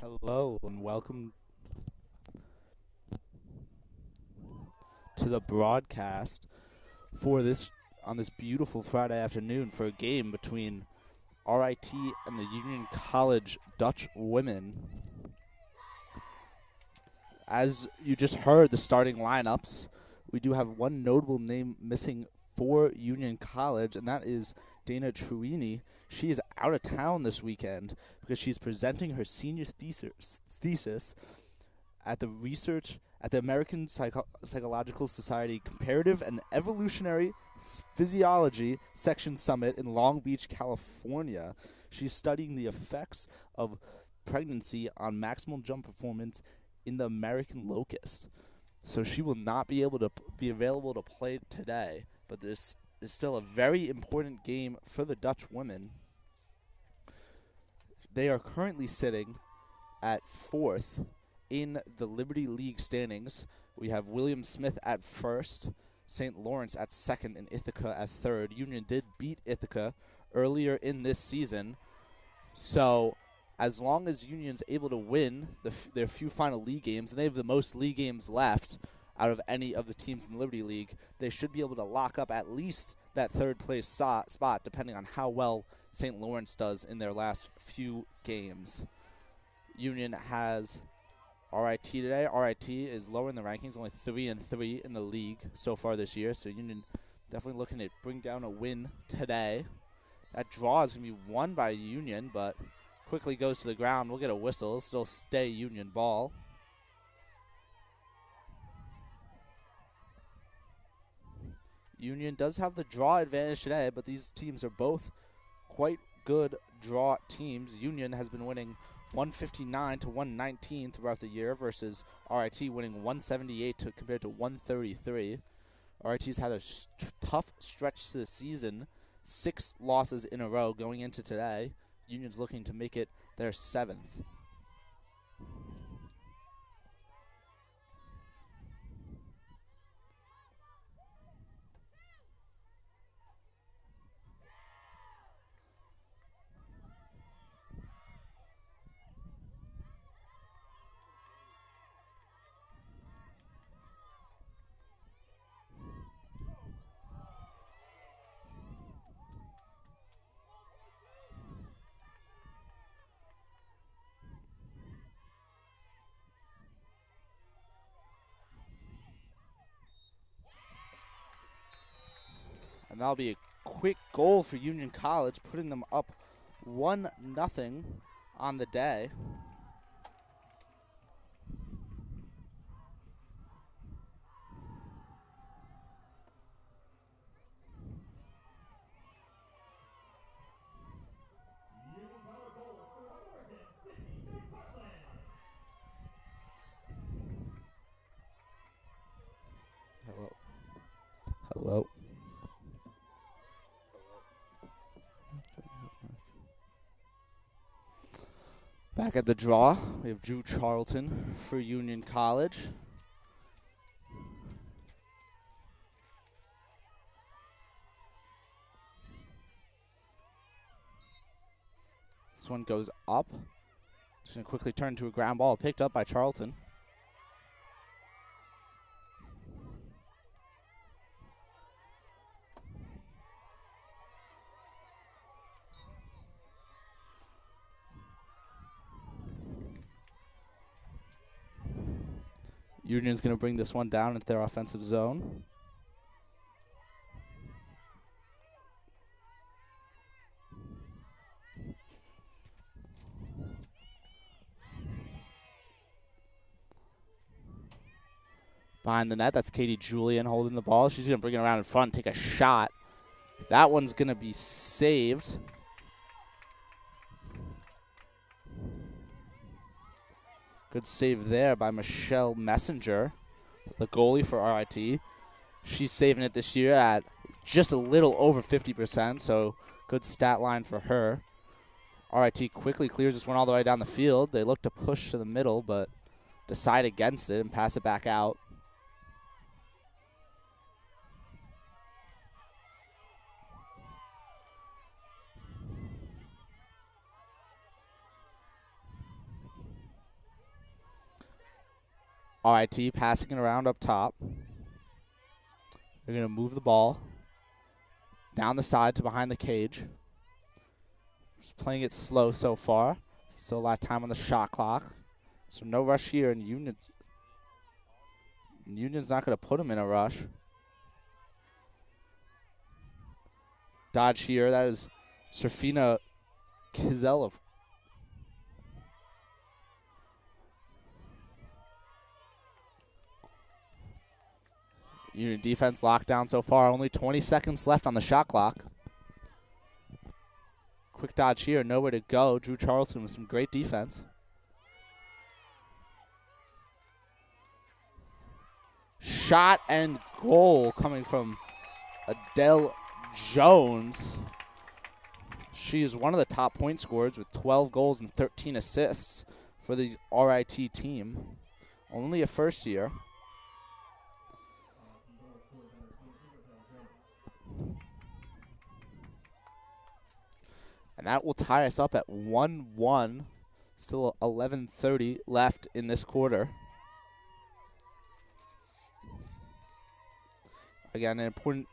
Hello and welcome to the broadcast for this on this beautiful Friday afternoon for a game between RIT and the Union College Dutch women. As you just heard the starting lineups, we do have one notable name missing for Union College, and that is Dana Truini. She is out of town this weekend because she's presenting her senior thesis at the American Psychological Society Comparative and Evolutionary Physiology Section Summit in Long Beach, California. She's studying the effects of pregnancy on maximal jump performance in the American locust. So she will not be able to be available to play today, but this is still a very important game for the Dutch women. They are currently sitting at fourth in the Liberty League standings. We have William Smith at first, St. Lawrence at second, and Ithaca at third. Union did beat Ithaca earlier in this season, so as long as Union's able to win their few final league games, and they have the most league games left out of any of the teams in the Liberty League, they should be able to lock up at least that third place spot, depending on how well St. Lawrence does in their last few games. Union has RIT today. RIT is lower in the rankings, only 3-3 in the league so far this year. So Union Definitely looking to bring down a win today. That draw is going to be won by Union, but quickly goes to the ground. We'll get a whistle. Still stay Union ball. Union does have the draw advantage today, but these teams are both quite good draw teams. Union has been winning 159 to 119 throughout the year versus RIT winning 178 compared to 133. RIT's had a tough stretch to the season, 6 losses in a row going into today. Union's looking to make it their 7th. And that'll be a quick goal for Union College, putting them up 1-0 on the day. Hello. Back at the draw, we have Drew Charlton for Union College. This one goes up. Just going to quickly turn to a ground ball picked up by Charlton. Union's going to bring this one down into their offensive zone. Behind the net, that's Katie Julian holding the ball. She's going to bring it around in front and take a shot. That one's going to be saved. Good save there by Michelle Messenger, the goalie for RIT. She's saving it this year at just a little over 50%, so good stat line for her. RIT quickly clears this one all the way down the field. They look to push to the middle, but decide against it and pass it back out. RIT passing it around up top. They're going to move the ball down the side to behind the cage. Just playing it slow so far. Still a lot of time on the shot clock. So no rush here, and Union's not going to put them in a rush. Dodge here. That is Serfina Kizelov. Union defense locked down so far. Only 20 seconds left on the shot clock. Quick dodge here. Nowhere to go. Drew Charlton with some great defense. Shot and goal coming from Adele Jones. She is one of the top point scorers with 12 goals and 13 assists for the RIT team. Only a first year. And that will tie us up at 1-1. Still 11:30 left in this quarter. Again, an important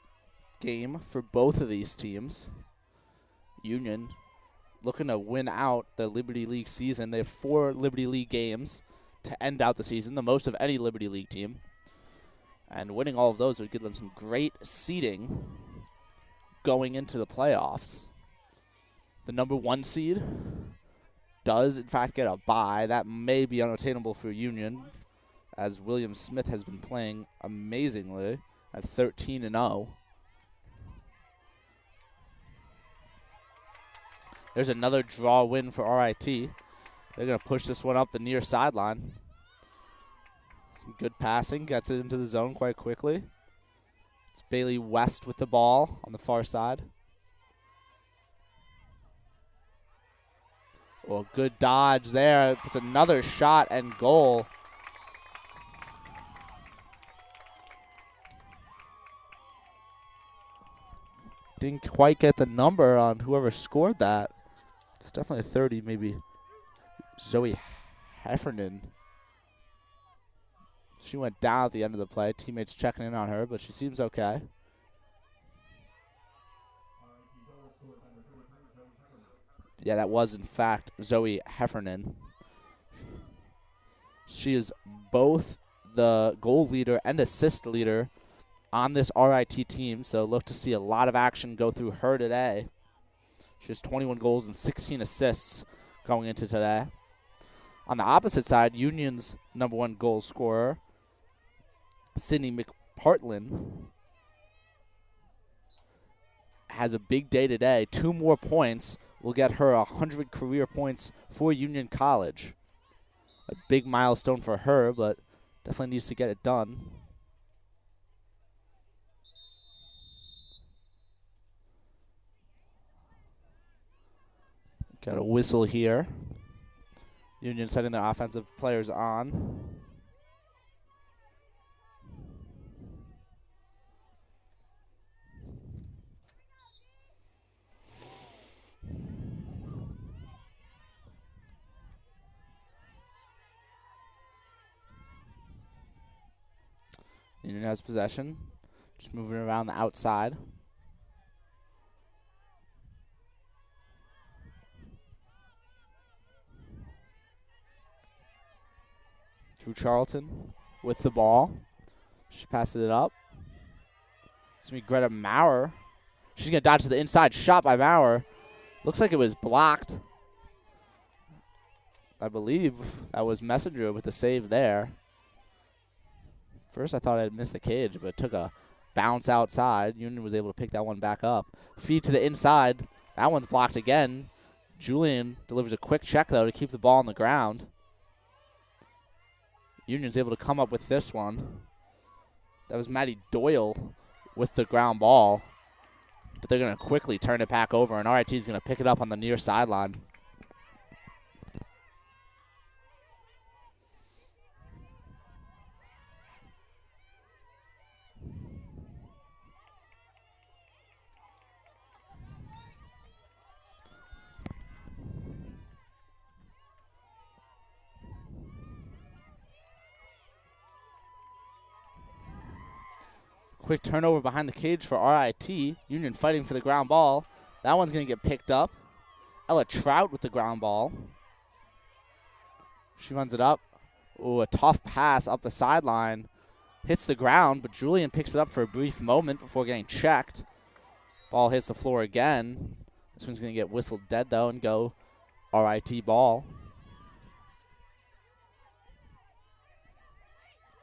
game for both of these teams. Union looking to win out the Liberty League season. They have 4 Liberty League games to end out the season, the most of any Liberty League team. And winning all of those would give them some great seeding going into the playoffs. The number 1 seed does, in fact, get a bye. That may be unattainable for Union, as William Smith has been playing amazingly at 13-0. There's another draw win for RIT. They're going to push this one up the near sideline. Some good passing, gets it into the zone quite quickly. It's Bailey West with the ball on the far side. Well, good dodge there. It's another shot and goal. Didn't quite get the number on whoever scored that. It's definitely a 30, maybe Zoe Heffernan. She went down at the end of the play. Teammates checking in on her, but she seems okay. Yeah, that was, in fact, Zoe Heffernan. She is both the goal leader and assist leader on this RIT team, so look to see a lot of action go through her today. She has 21 goals and 16 assists going into today. On the opposite side, Union's number 1 goal scorer, Sydney McPartlin, has a big day today. 2 more points will get her 100 career points for Union College. A big milestone for her, but definitely needs to get it done. Got a whistle here. Union setting their offensive players on. Union has possession. Just moving around the outside. Drew Charlton with the ball. She passes it up. It's going to be Greta Maurer. She's going to dodge to the inside. Shot by Maurer. Looks like it was blocked. I believe that was Messenger with the save there. First I thought I had missed the cage, but it took a bounce outside. Union was able to pick that one back up. Feed to the inside. That one's blocked again. Julian delivers a quick check, though, to keep the ball on the ground. Union's able to come up with this one. That was Maddie Doyle with the ground ball. But they're going to quickly turn it back over, and RIT is going to pick it up on the near sideline. Quick turnover behind the cage for RIT. Union fighting for the ground ball. That one's going to get picked up. Ella Trout with the ground ball. She runs it up. Ooh, a tough pass up the sideline. Hits the ground, but Julian picks it up for a brief moment before getting checked. Ball hits the floor again. This one's going to get whistled dead, though, and go RIT ball.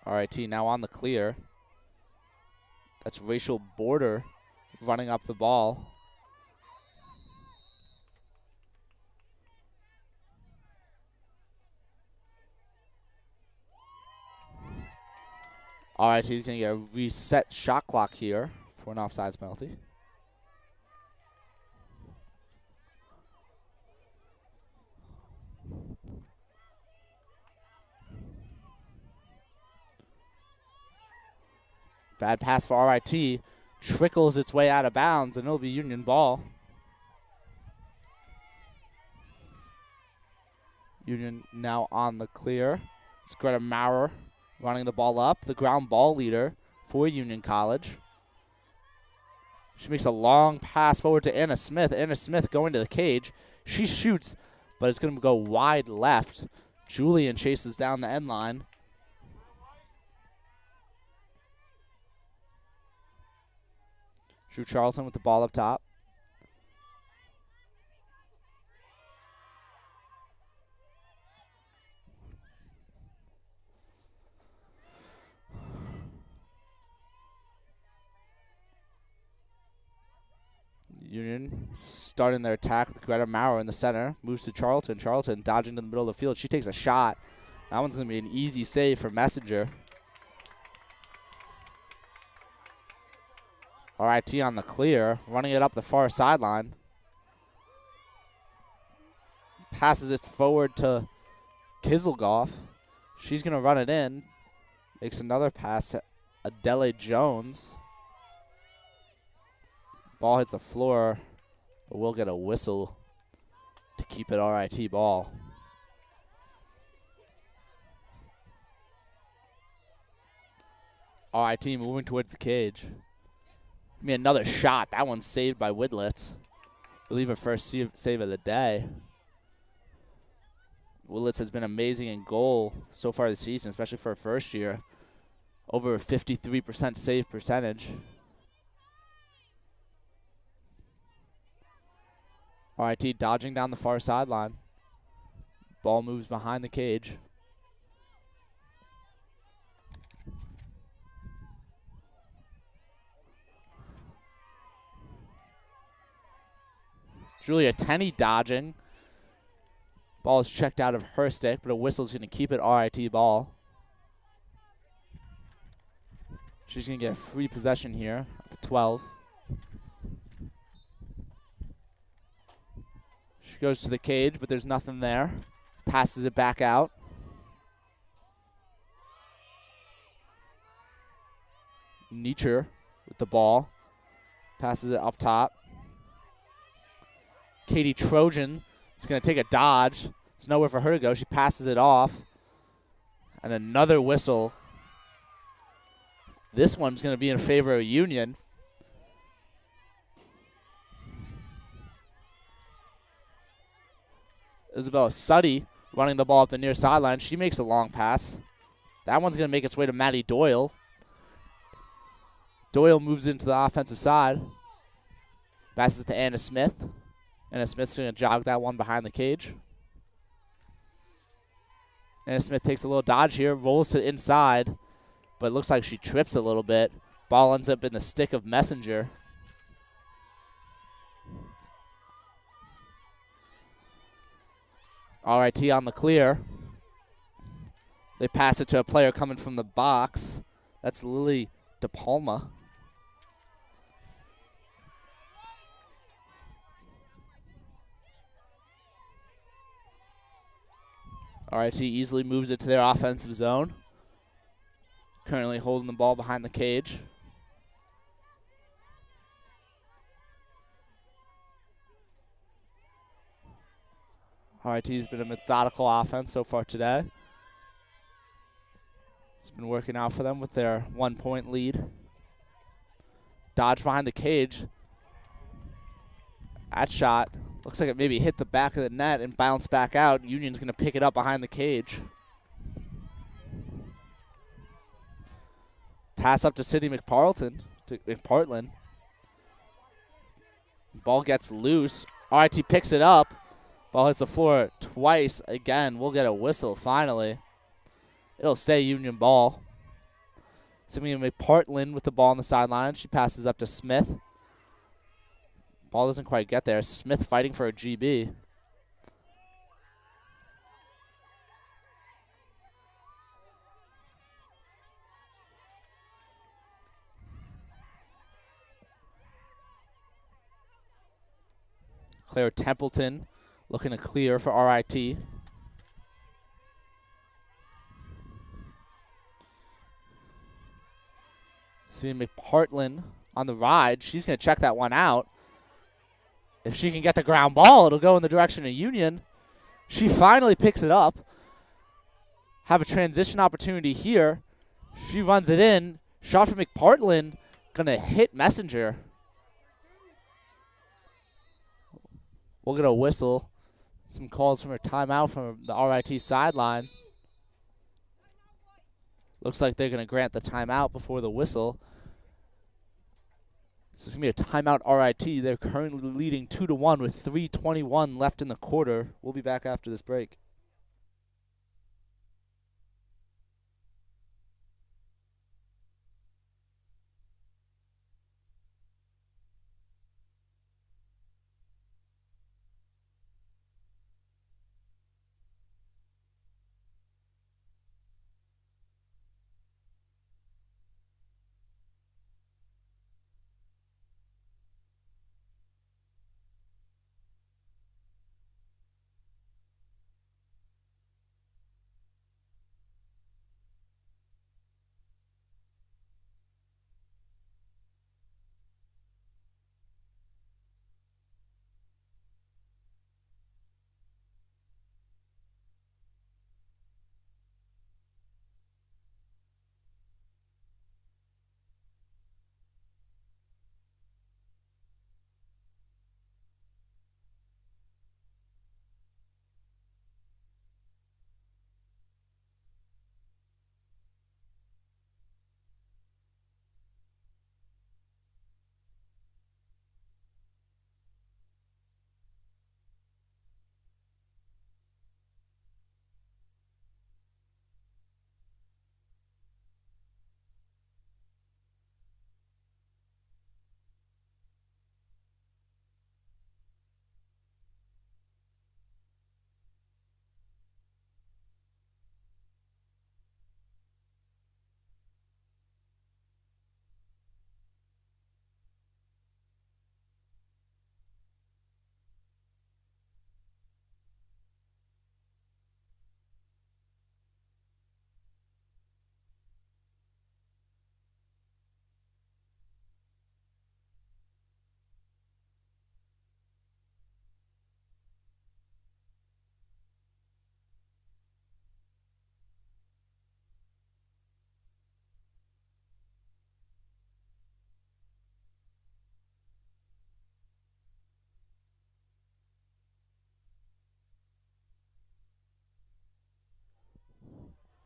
RIT now on the clear. That's Rachel Border running up the ball. RIT is going to get a reset shot clock here for an offsides penalty. Bad pass for RIT. Trickles its way out of bounds, and it'll be Union ball. Union now on the clear. It's Greta Maurer running the ball up, the ground ball leader for Union College. She makes a long pass forward to Anna Smith. Anna Smith going to the cage. She shoots, but it's going to go wide left. Julian chases down the end line. Drew Charlton with the ball up top. Union starting their attack with Greta Maurer in the center. Moves to Charlton. Charlton dodging to the middle of the field. She takes a shot. That one's going to be an easy save for Messenger. RIT on the clear. Running it up the far sideline. Passes it forward to Kizelgoff. She's going to run it in. Makes another pass to Adele Jones. Ball hits the floor, but we'll get a whistle to keep it RIT ball. RIT moving towards the cage. Give me another shot. That one's saved by Widlitz. I believe her first save of the day. Widlitz has been amazing in goal so far this season, especially for her first year. Over a 53% save percentage. RIT dodging down the far sideline. Ball moves behind the cage. Julia Tenney dodging. Ball is checked out of her stick, but a whistle's going to keep it RIT ball. She's going to get free possession here at the 12. She goes to the cage, but there's nothing there. Passes it back out. Nietzsche with the ball. Passes it up top. Katie Trojan is going to take a dodge. There's nowhere for her to go. She passes it off. And another whistle. This one's going to be in favor of Union. Isabella Suddy running the ball up the near sideline. She makes a long pass. That one's going to make its way to Maddie Doyle. Doyle moves into the offensive side. Passes to Anna Smith. Anna Smith's going to jog that one behind the cage. Anna Smith takes a little dodge here, rolls to the inside, but it looks like she trips a little bit. Ball ends up in the stick of Messenger. RIT on the clear. They pass it to a player coming from the box. That's Lily DePalma. RIT easily moves it to their offensive zone. Currently holding the ball behind the cage. RIT has been a methodical offense so far today. It's been working out for them with their 1-point lead. Dodge behind the cage. That shot looks like it maybe hit the back of the net and bounced back out. Union's going to pick it up behind the cage. Pass up to Sydney McPartland. Ball gets loose. RIT picks it up. Ball hits the floor twice again. We'll get a whistle finally. It'll stay Union ball. Sydney McPartland with the ball on the sideline. She passes up to Smith. Ball doesn't quite get there. Smith fighting for a GB. Claire Templeton looking to clear for RIT. See McPartland on the ride. She's going to check that one out. If she can get the ground ball, it'll go in the direction of Union. She finally picks it up. Have a transition opportunity here. She runs it in. Shot from McPartland. Going to hit Messenger. We'll get a whistle. Some calls from her timeout from the RIT sideline. Looks like they're going to grant the timeout before the whistle. So it's going to be a timeout RIT. They're currently leading 2-1 with 3:21 left in the quarter. We'll be back after this break.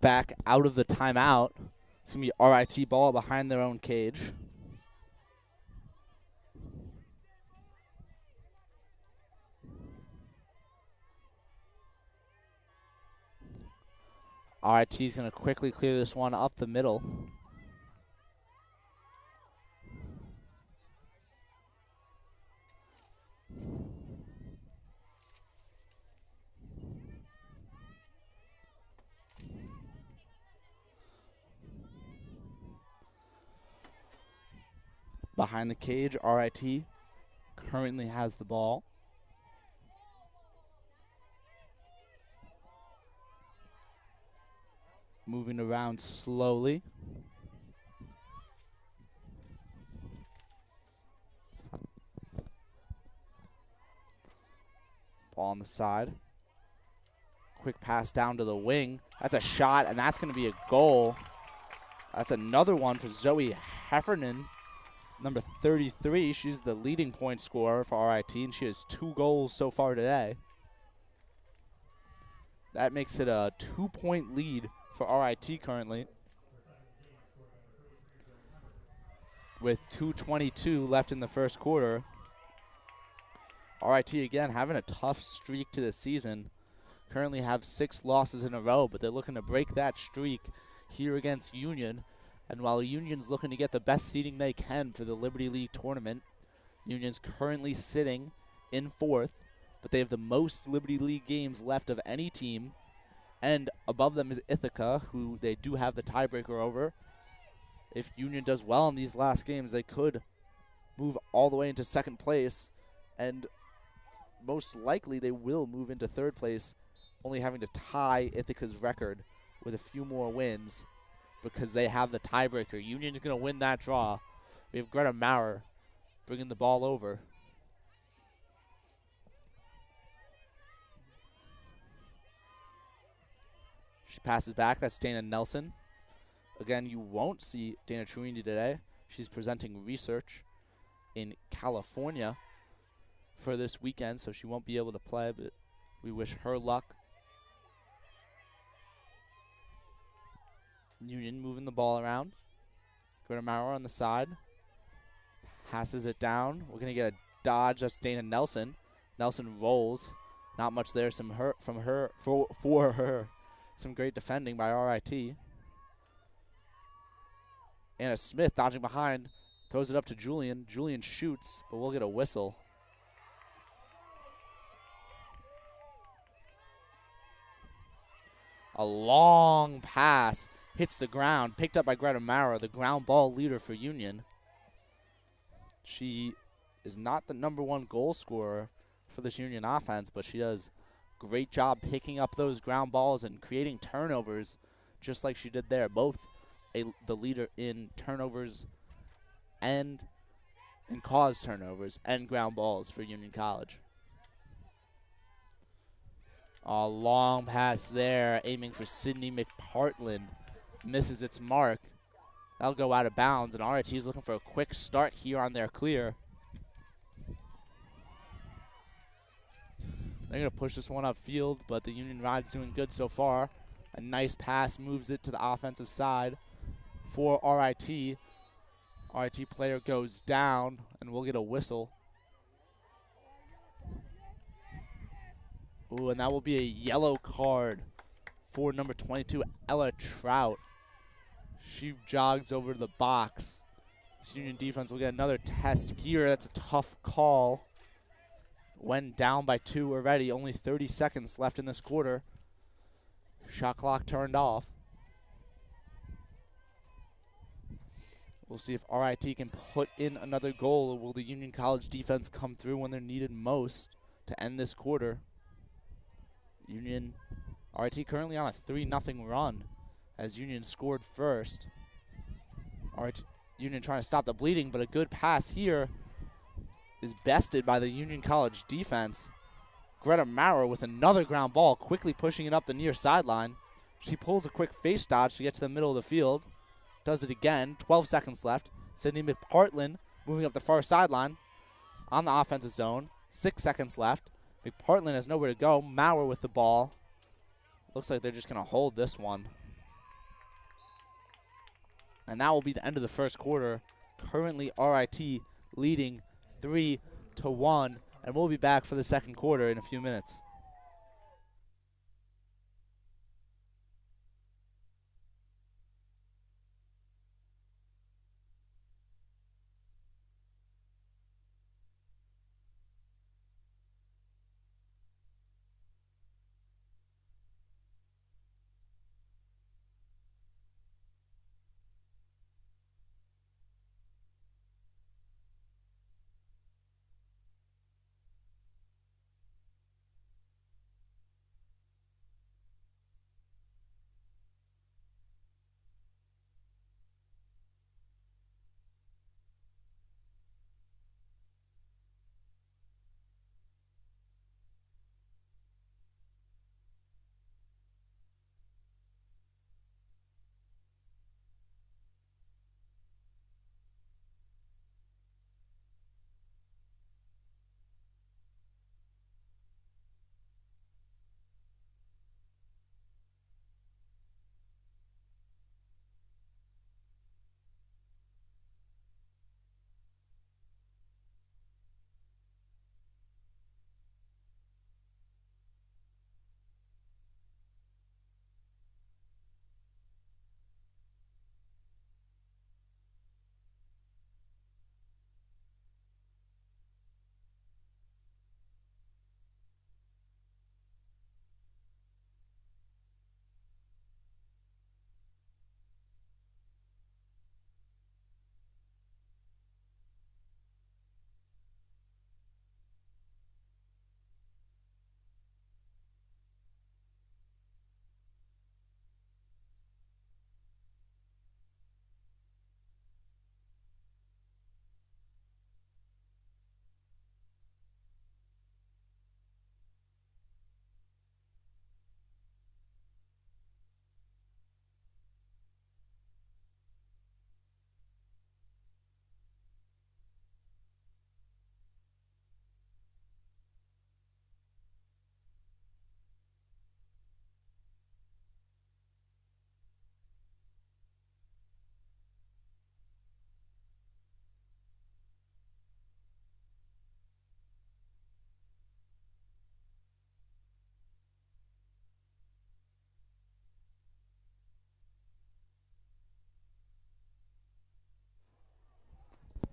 Back out of the timeout. It's going to be RIT ball behind their own cage. RIT is going to quickly clear this one up the middle. Behind the cage, RIT currently has the ball. Moving around slowly. Ball on the side. Quick pass down to the wing. That's a shot, and that's going to be a goal. That's another one for Zoe Heffernan, number 33. She's the leading point scorer for RIT, and she has 2 goals so far today. That makes it a 2-point lead for RIT currently, with 2:22 left in the first quarter. RIT again having a tough streak to the season. Currently have 6 losses in a row, but they're looking to break that streak here against Union. And while Union's looking to get the best seeding they can for the Liberty League tournament, Union's currently sitting in 4th, but they have the most Liberty League games left of any team. And above them is Ithaca, who they do have the tiebreaker over. If Union does well in these last games, they could move all the way into 2nd place, and most likely they will move into 3rd place, only having to tie Ithaca's record with a few more wins because they have the tiebreaker. Union is going to win that draw. We have Greta Maurer bringing the ball over. She passes back. That's Dana Nelson. Again, you won't see Dana Truini today. She's presenting research in California for this weekend, so she won't be able to play, but we wish her luck. Union moving the ball around. Greta Maurer on the side. Passes it down. We're going to get a dodge. That's Dana Nelson. Nelson rolls. Not much there for her. Some great defending by RIT. Anna Smith dodging behind. Throws it up to Julian. Julian shoots, but we'll get a whistle. A long pass hits the ground. Picked up by Greta Maurer, the ground ball leader for Union. She is not the #1 goal scorer for this Union offense, but she does a great job picking up those ground balls and creating turnovers just like she did there. Both the leader in turnovers and in caused turnovers and ground balls for Union College. A long pass there, aiming for Sydney McPartland. Misses its mark. That'll go out of bounds, and RIT is looking for a quick start here on their clear. They're going to push this one upfield, but the Union Ride's doing good so far. A nice pass moves it to the offensive side for RIT. RIT player goes down, and we'll get a whistle. Ooh, and that will be a yellow card for number 22, Ella Trout. She jogs over to the box. This Union defense will get another test here. That's a tough call. Went down by 2 already. Only 30 seconds left in this quarter. Shot clock turned off. We'll see if RIT can put in another goal, or will the Union College defense come through when they're needed most to end this quarter. RIT currently on a 3-0 run as Union scored first. Union trying to stop the bleeding, but a good pass here is bested by the Union College defense. Greta Maurer with another ground ball, quickly pushing it up the near sideline. She pulls a quick face dodge to get to the middle of the field. Does it again. 12 seconds left. Sydney McPartland moving up the far sideline on the offensive zone. 6 seconds left. McPartland has nowhere to go. Maurer with the ball. Looks like they're just going to hold this one. And that will be the end of the first quarter. Currently, RIT leading 3-1. And we'll be back for the second quarter in a few minutes.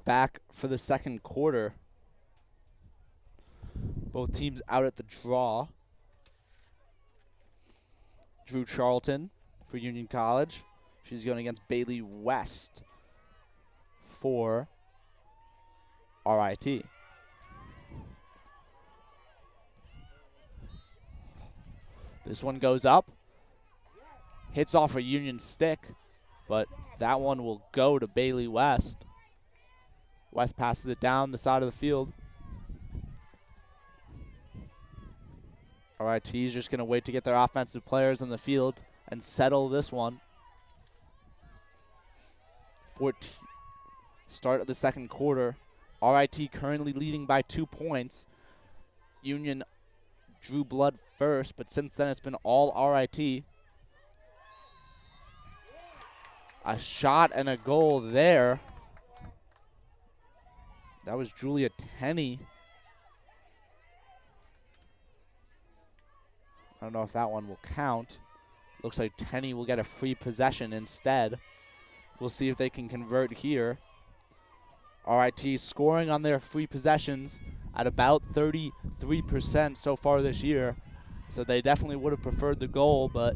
back for the second quarter. Both teams out at the draw. Drew Charlton for Union College. She's going against Bailey West for RIT. This one goes up. Hits off a Union stick, but that one will go to Bailey West. West passes it down the side of the field. RIT is just going to wait to get their offensive players on the field and settle this one. 14. Start of the second quarter. RIT currently leading by 2 points. Union drew blood first, but since then it's been all RIT. A shot and a goal there. That was Julia Tenney. I don't know if that one will count. Looks like Tenney will get a free possession instead. We'll see if they can convert here. RIT scoring on their free possessions at about 33% so far this year. So they definitely would have preferred the goal, but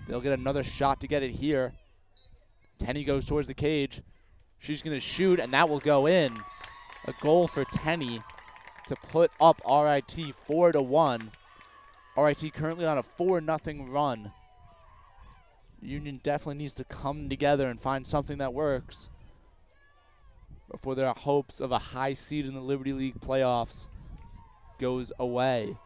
they'll get another shot to get it here. Tenney goes towards the cage. She's going to shoot, and that will go in. A goal for Tenney to put up RIT 4-1. RIT currently on a 4-0 run. Union definitely needs to come together and find something that works before their hopes of a high seed in the Liberty League playoffs goes away.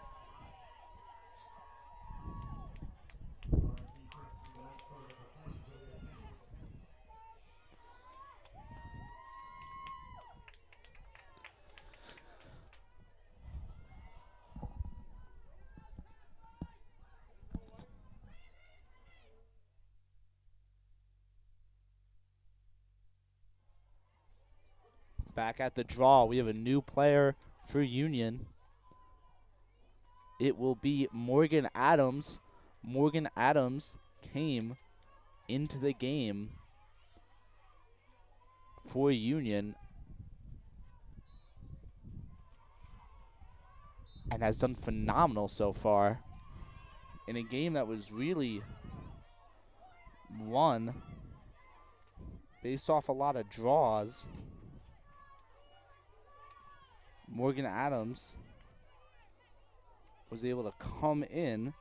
Back at the draw, we have a new player for Union. It will be Morgan Adams. Morgan Adams came into the game for Union and has done phenomenal so far in a game that was really won based off a lot of draws. Morgan Adams was able to come in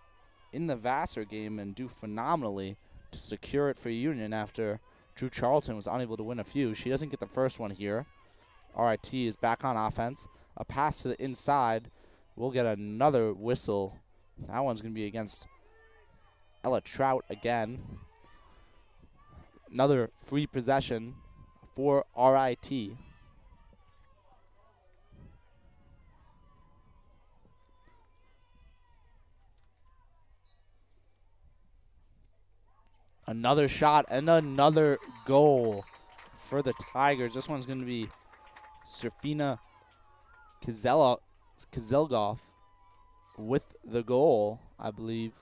the Vassar game and do phenomenally to secure it for Union after Drew Charlton was unable to win a few. She doesn't get the first one here. RIT is back on offense. A pass to the inside. We'll get another whistle. That one's going to be against Ella Trout again. Another free possession for RIT. Another shot and another goal for the Tigers. This one's going to be Serfina Kizelgoff with the goal, I believe.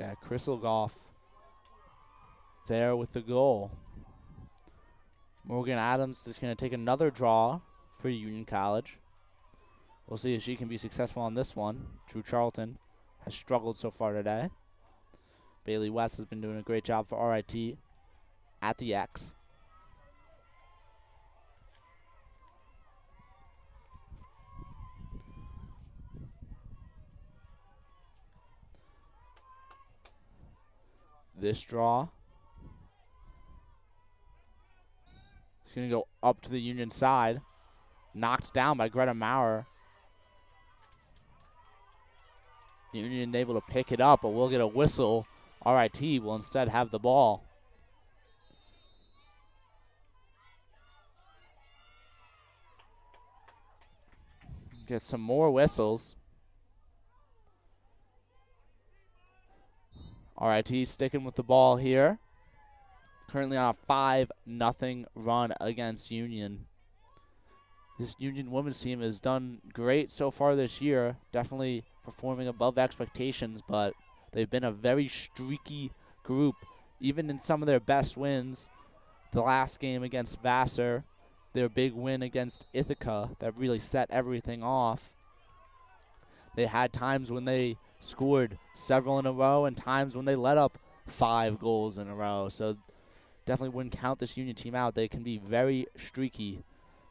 Yeah, Kristelgoff there with the goal. Morgan Adams is going to take another draw for Union College. We'll see if she can be successful on this one. Drew Charlton has struggled so far today. Bailey West has been doing a great job for RIT at the X. This draw. It's going to go up to the Union side. Knocked down by Greta Maurer. Union able to pick it up, but we'll get a whistle. RIT will instead have the ball. Get some more whistles. RIT sticking with the ball here. Currently on a 5-0 run against Union. This Union women's team has done great so far this year, definitely performing above expectations, but they've been a very streaky group, even in some of their best wins. The last game against Vassar, their big win against Ithaca that really set everything off. They had times when they scored several in a row and times when they let up 5 goals in a row. So definitely wouldn't count this Union team out. They can be very streaky.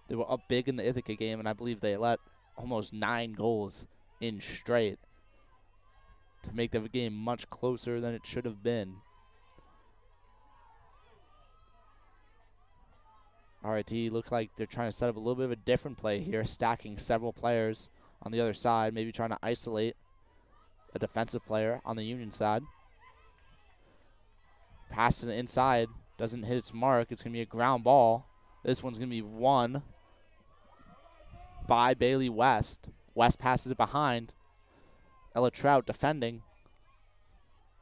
They were up big in the Ithaca game, and I believe they let almost 9 goals in straight to make the game much closer than it should have been. RIT looks like they're trying to set up a little bit of a different play here, stacking several players on the other side, maybe trying to isolate a defensive player on the Union side. Pass to the inside, doesn't hit its mark. It's going to be a ground ball. This one's going to be won by Bailey West. West passes it behind. Ella Trout defending.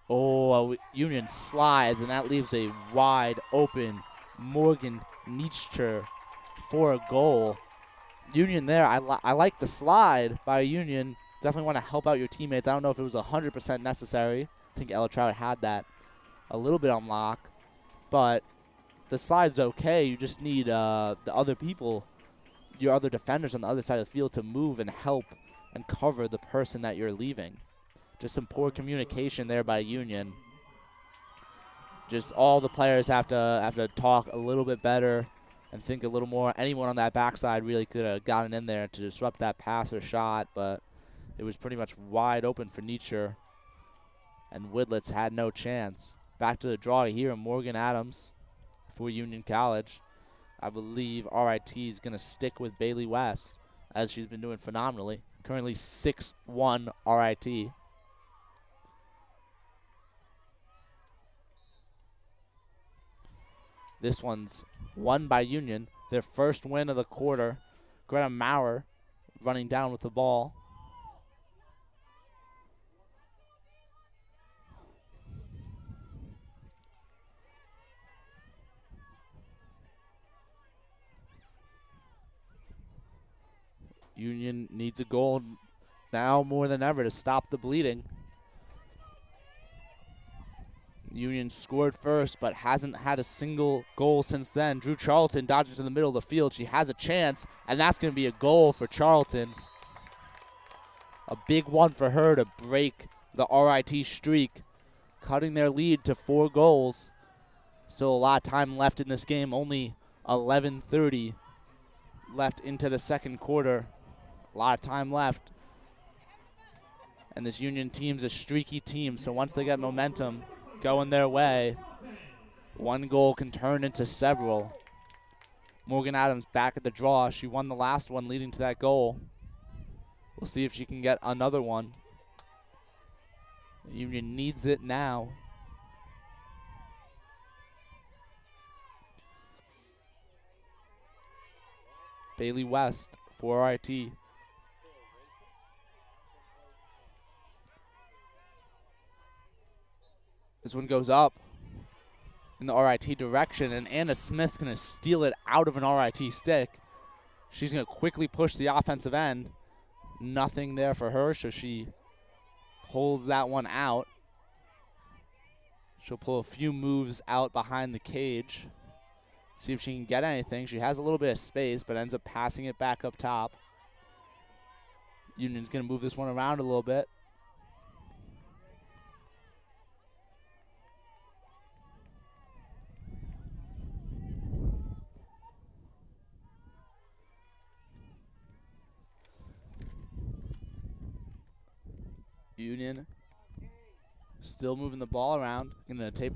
Oh, Union slides, and that leaves a wide open Morgan Nietzsche for a goal. Union there, I like the slide by Union. Definitely want to help out your teammates. I don't know if it was 100% necessary. I think Ella Trout had that a little bit on lock. But the slide's okay. You just need the other people, your other defenders on the other side of the field, to move and help and cover the person that you're leaving. Just some poor communication there by Union. Just all the players have to talk a little bit better and think a little more. Anyone on that backside really could have gotten in there to disrupt that pass or shot, but it was pretty much wide open for Nietzsche, and Woodlets had no chance. Back to the draw here, Morgan Adams for Union College. I believe RIT is going to stick with Bailey West, as she's been doing phenomenally. Currently 6-1 RIT. This one's won by Union. Their first win of the quarter. Greta Maurer running down with the ball. Union needs a goal now more than ever to stop the bleeding. Union scored first, but hasn't had a single goal since then. Drew Charlton dodged into the middle of the field. She has a chance, and that's going to be a goal for Charlton. A big one for her to break the RIT streak, cutting their lead to 4 goals. Still a lot of time left in this game, only 11:30 left into the second quarter. A lot of time left. And this Union team's a streaky team, so once they get momentum going their way, one goal can turn into several. Morgan Adams back at the draw. She won the last one leading to that goal. We'll see if she can get another one. Union needs it now. Bailey West for RIT. This one goes up in the RIT direction, and Anna Smith's going to steal it out of an RIT stick. She's going to quickly push the offensive end. Nothing there for her, so she pulls that one out. She'll pull a few moves out behind the cage. See if she can get anything. She has a little bit of space, but ends up passing it back up top. Union's going to move this one around a little bit. Union still moving the ball around. Going to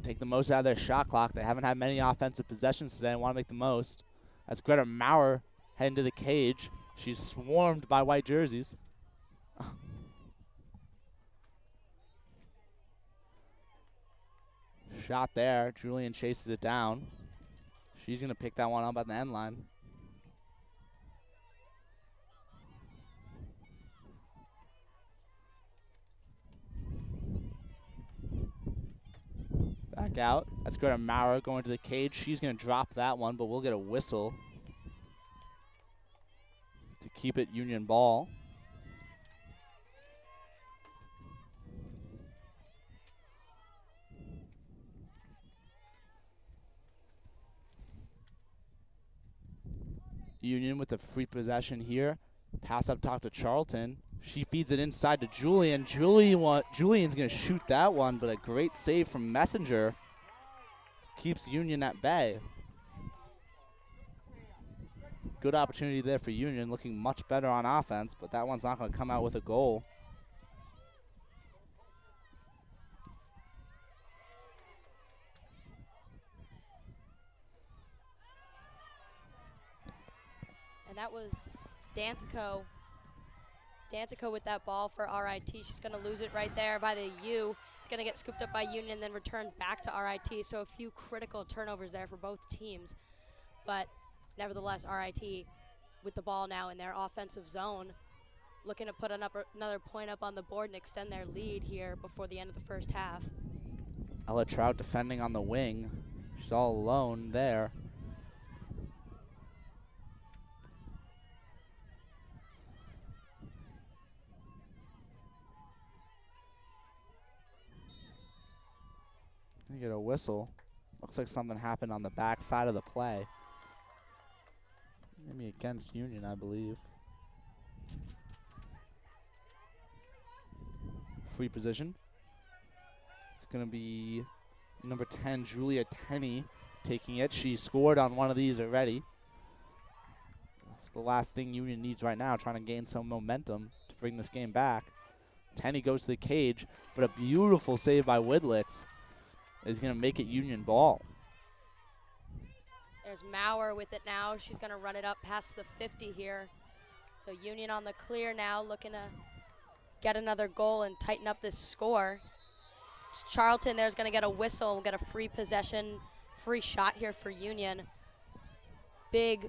take the most out of their shot clock. They haven't had many offensive possessions today and want to make the most. That's Greta Maurer heading to the cage. She's swarmed by white jerseys. Shot there. Julian chases it down. She's going to pick that one up at the end line. Back out. That's Greta Maurer going to the cage. She's going to drop that one, but we'll get a whistle. to keep it Union ball. Union with the free possession here. Pass up top to Charlton. She feeds it inside to Julian. Julian's going to shoot that one, but a great save from Messenger keeps Union at bay. Good opportunity there for Union, looking much better on offense, but that one's not going to come out with a goal. And that was Dantico. Dantico with that ball for RIT. She's going to lose it right there by the U. It's going to get scooped up by Union and then returned back to RIT. So a few critical turnovers there for both teams. But nevertheless, RIT with the ball now in their offensive zone, looking to put another point up on the board and extend their lead here before the end of the first half. Ella Trout defending on the wing. She's all alone there. You get a whistle. Looks like something happened on the back side of the play. Maybe against Union, I believe. Free position. It's going to be number 10, Julia Tenney, taking it. She scored on one of these already. That's the last thing Union needs right now, trying to gain some momentum to bring this game back. Tenney goes to the cage, but a beautiful save by Widlitz is going to make it Union ball. There's Maurer with it now. She's going to run it up past the 50 here. So Union on the clear now, looking to get another goal and tighten up this score. Charlton there's going to get a whistle. We'll get a free possession, free shot here for Union. Big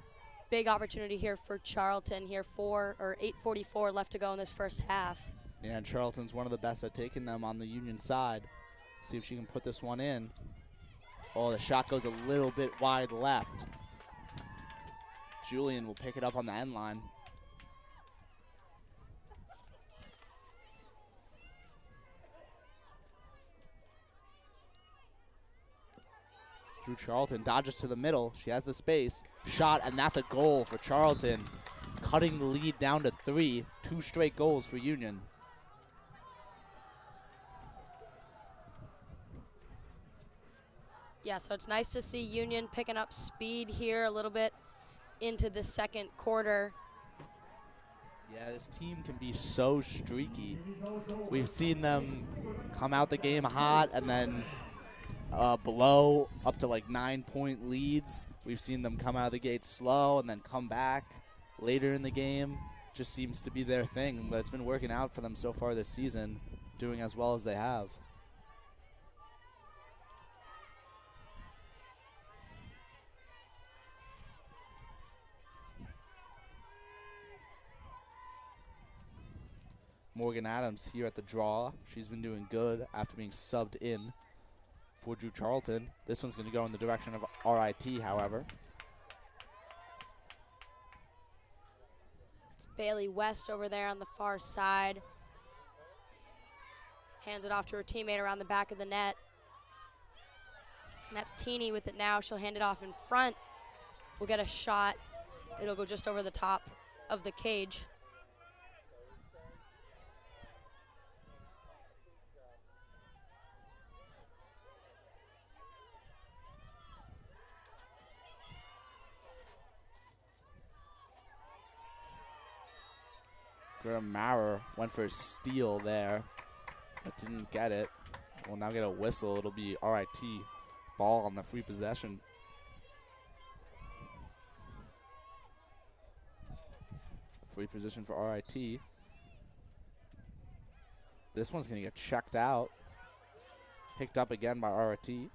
opportunity here for Charlton here. 8:44 left to go in this first half. Yeah, and Charlton's one of the best at taking them on the Union side. See if she can put this one in. Oh, the shot goes a little bit wide left. Julian will pick it up on the end line. Drew Charlton dodges to the middle. She has the space. Shot, and that's a goal for Charlton. Cutting the lead down to 3. 2 straight goals for Union. Yeah, so it's nice to see Union picking up speed here a little bit into the second quarter. Yeah, this team can be so streaky. We've seen them come out the game hot and then blow up to like 9-point leads. We've seen them come out of the gate slow and then come back later in the game. Just seems to be their thing, but it's been working out for them so far this season, doing as well as they have. Morgan Adams here at the draw. She's been doing good after being subbed in for Drew Charlton. This one's going to go in the direction of RIT, however. It's Bailey West over there on the far side. Hands it off to her teammate around the back of the net. And that's Teeny with it now. She'll hand it off in front. We'll get a shot. It'll go just over the top of the cage. Graham Maurer went for a steal there, but didn't get it. We'll now get a whistle. It'll be RIT ball on the free possession. Free position for RIT. This one's going to get checked out. Picked up again by RIT.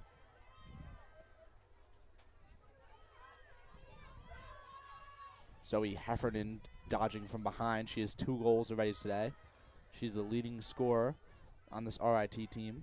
Zoe Heffernan dodging from behind. She has 2 goals already today. She's the leading scorer on this RIT team.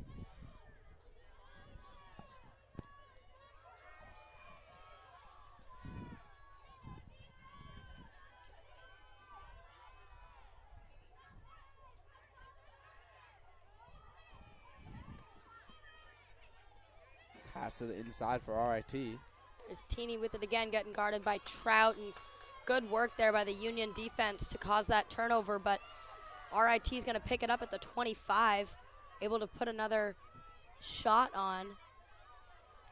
Pass to the inside for RIT. There's Teeny with it again, getting guarded by Trout, and good work there by the Union defense to cause that turnover, but RIT is going to pick it up at the 25, able to put another shot on.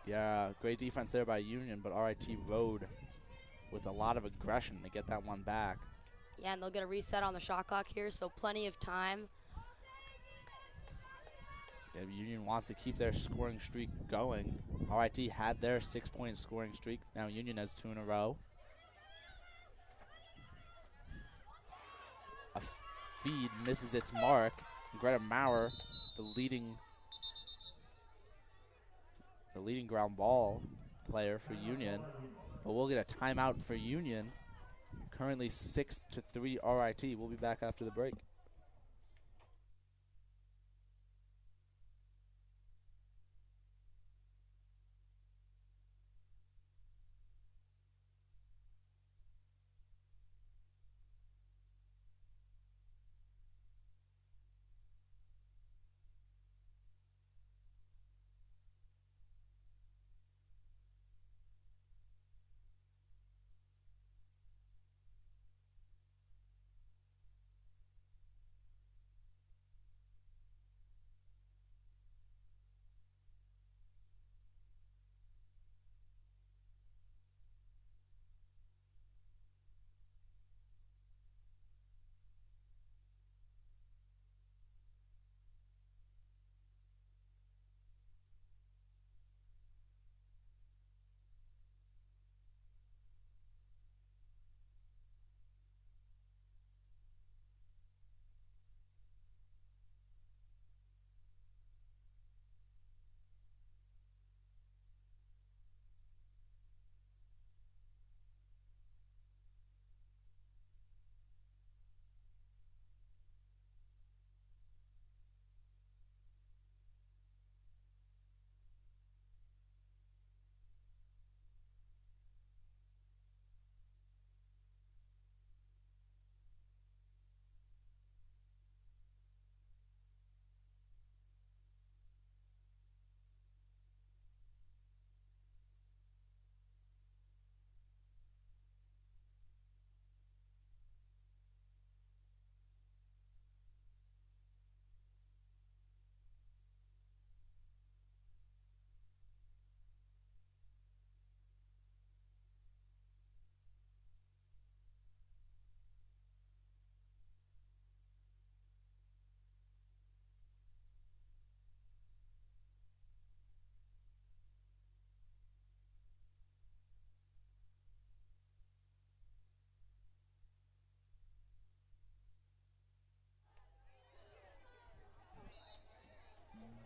Yeah, great defense there by Union, but RIT rode with a lot of aggression to get that one back. Yeah, and they'll get a reset on the shot clock here, so plenty of time. Yeah, Union wants to keep their scoring streak going. RIT had their 6-point scoring streak. Now Union has 2 in a row. A feed misses its mark. Greta Maurer, the leading ground ball player for Union. But we'll get a timeout for Union. Currently 6-3 RIT. We'll be back after the break.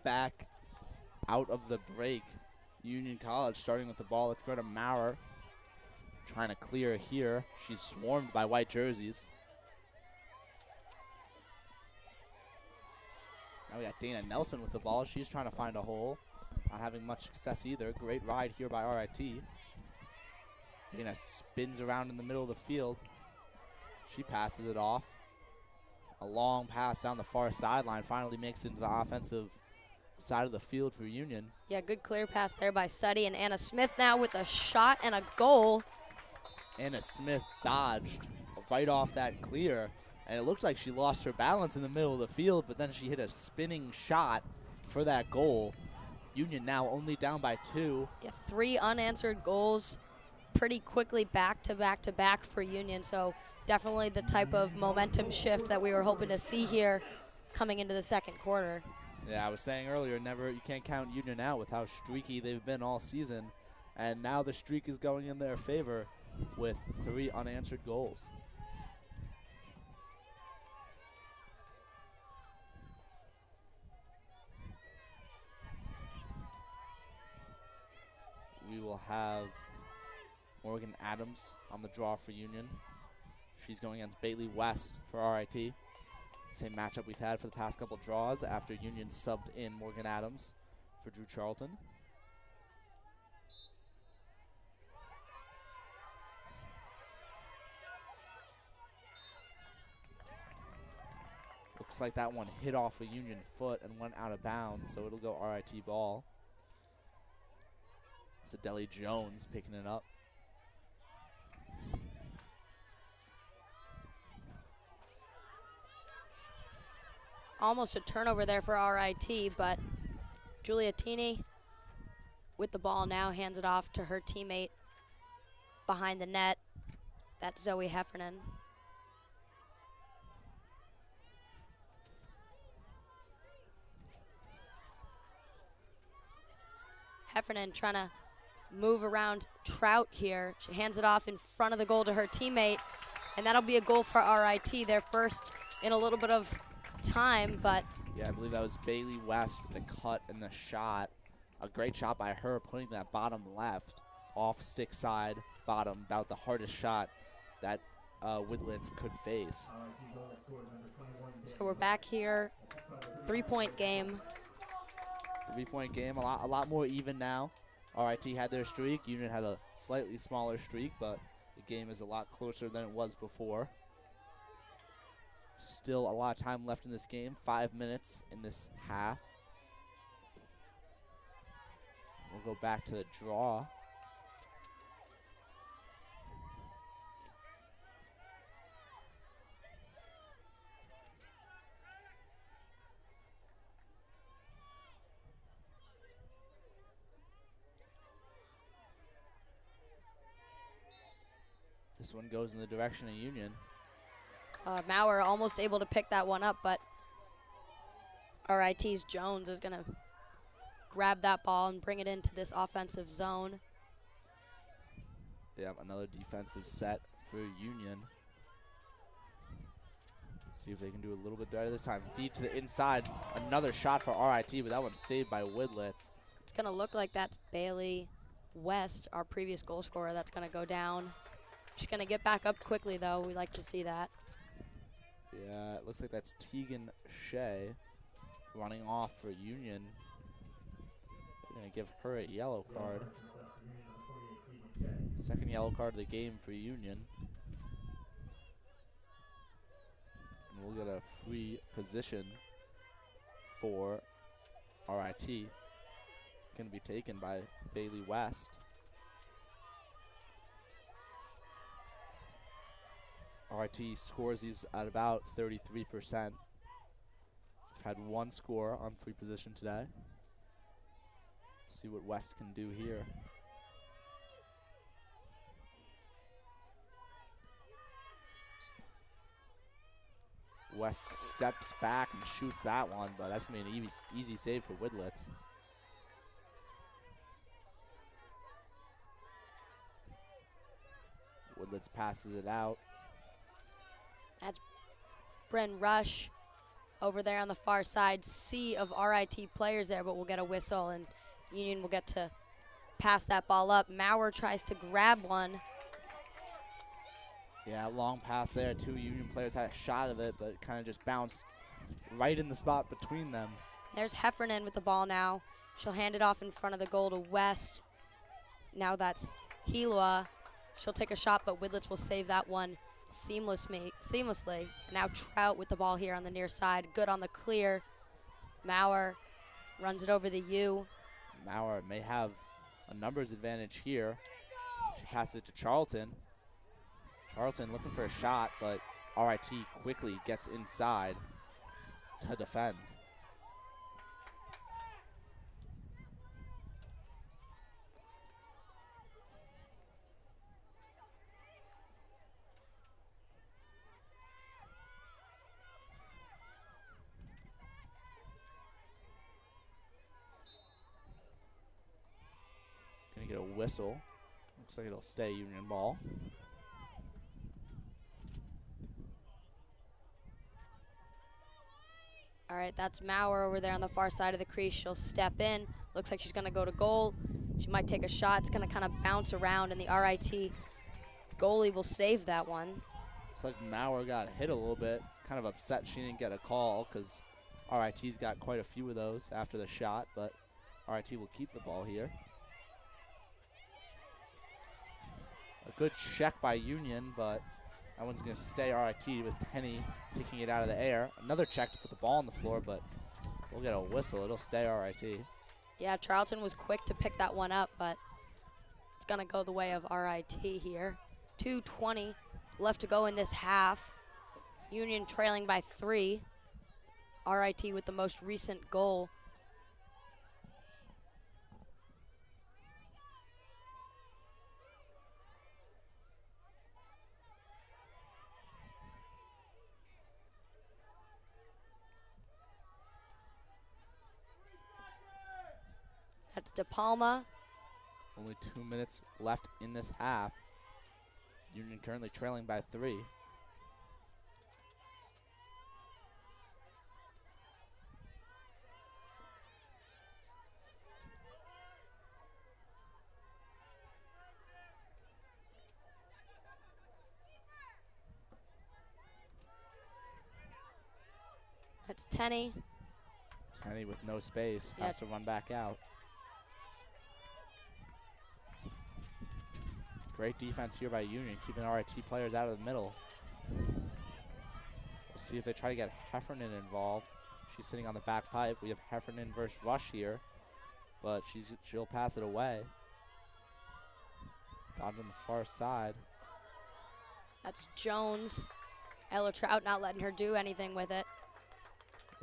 Back out of the break. Union College starting with the ball. Let's go to Maurer. Trying to clear here. She's swarmed by white jerseys. Now we got Dana Nelson with the ball. She's trying to find a hole. Not having much success either. Great ride here by RIT. Dana spins around in the middle of the field. She passes it off. A long pass down the far sideline finally makes it into the offensive side of the field for Union. Yeah, good clear pass there by Suddy, and Anna Smith now with a shot and a goal. Anna Smith dodged right off that clear, and it looked like she lost her balance in the middle of the field, but then she hit a spinning shot for that goal. Union now only down by 2. Yeah, 3 unanswered goals pretty quickly back to back to back for Union, so definitely the type of momentum shift that we were hoping to see here coming into the second quarter. Yeah, I was saying earlier, you can't count Union out with how streaky they've been all season, and now the streak is going in their favor with 3 unanswered goals. We will have Morgan Adams on the draw for Union. She's going against Bailey West for RIT. Same matchup we've had for the past couple draws after Union subbed in Morgan Adams for Drew Charlton. Looks like that one hit off a Union foot and went out of bounds, so it'll go RIT ball. Sadeli Jones picking it up. Almost a turnover there for RIT, but Giuliatini with the ball now hands it off to her teammate behind the net. That's Zoe Heffernan. Heffernan trying to move around Trout here. She hands it off in front of the goal to her teammate, and that'll be a goal for RIT. Their first in a little bit of time, but yeah, I believe that was Bailey West with the cut and the shot. A great shot by her, putting that bottom left off stick side bottom, about the hardest shot that Widlitz could face. So we're back here, 3-point game. 3-point game, a lot more even now. RIT had their streak. Union had a slightly smaller streak, but the game is a lot closer than it was before. Still a lot of time left in this game. 5 minutes in this half. We'll go back to the draw. This one goes in the direction of Union. Maurer almost able to pick that one up, but RIT's Jones is going to grab that ball and bring it into this offensive zone. Yeah, another defensive set for Union. See if they can do a little bit better this time. Feed to the inside. Another shot for RIT, but that one's saved by Widlitz. It's going to look like that's Bailey West, our previous goal scorer, that's going to go down. She's going to get back up quickly, though. We like to see that. Yeah, it looks like that's Tegan Shea running off for Union. They're going to give her a yellow card. Second yellow card of the game for Union. And we'll get a free position for RIT. It's going to be taken by Bailey West. RIT scores these at about 33%. We've had one score on free position today. See what West can do here. West steps back and shoots that one, but that's going to be an easy save for Widlitz. Widlitz passes it out. That's Bren Rush over there on the far side. Sea of RIT players there, but we'll get a whistle, and Union will get to pass that ball up. Maurer tries to grab one. Yeah, long pass there. Two Union players had a shot of it, but it kind of just bounced right in the spot between them. There's Heffernan with the ball now. She'll hand it off in front of the goal to West. Now that's Hilua. She'll take a shot, but Widlitz will save that one seamlessly. And now Trout with the ball here on the near side. Good on the clear. Maurer runs it over the U. Maurer may have a numbers advantage here. Pass it to Charlton. Charlton looking for a shot, but RIT quickly gets inside to defend. Gonna get a whistle. Looks like it'll stay Union ball. All right, that's Maurer over there on the far side of the crease. She'll step in. Looks like she's going to go to goal. She might take a shot. It's going to kind of bounce around, and the RIT goalie will save that one. Looks like Maurer got hit a little bit. Kind of upset she didn't get a call because RIT's got quite a few of those after the shot, but RIT will keep the ball here. A good check by Union, but that one's going to stay RIT with Tenney picking it out of the air. Another check to put the ball on the floor, but we'll get a whistle. It'll stay RIT. Yeah, Charlton was quick to pick that one up, but going to go the way of RIT here. 2:20 left to go in this half. Union trailing by 3. RIT with the most recent goal. That's De Palma. Only 2 minutes left in this half. Union currently trailing by 3. That's Tenney. Tenney with no space, has to run back out. Great defense here by Union, keeping RIT players out of the middle. We'll see if they try to get Heffernan involved. She's sitting on the back pipe. We have Heffernan versus Rush here, but she'll pass it away. Dodge on the far side. That's Jones. Ella Trout not letting her do anything with it.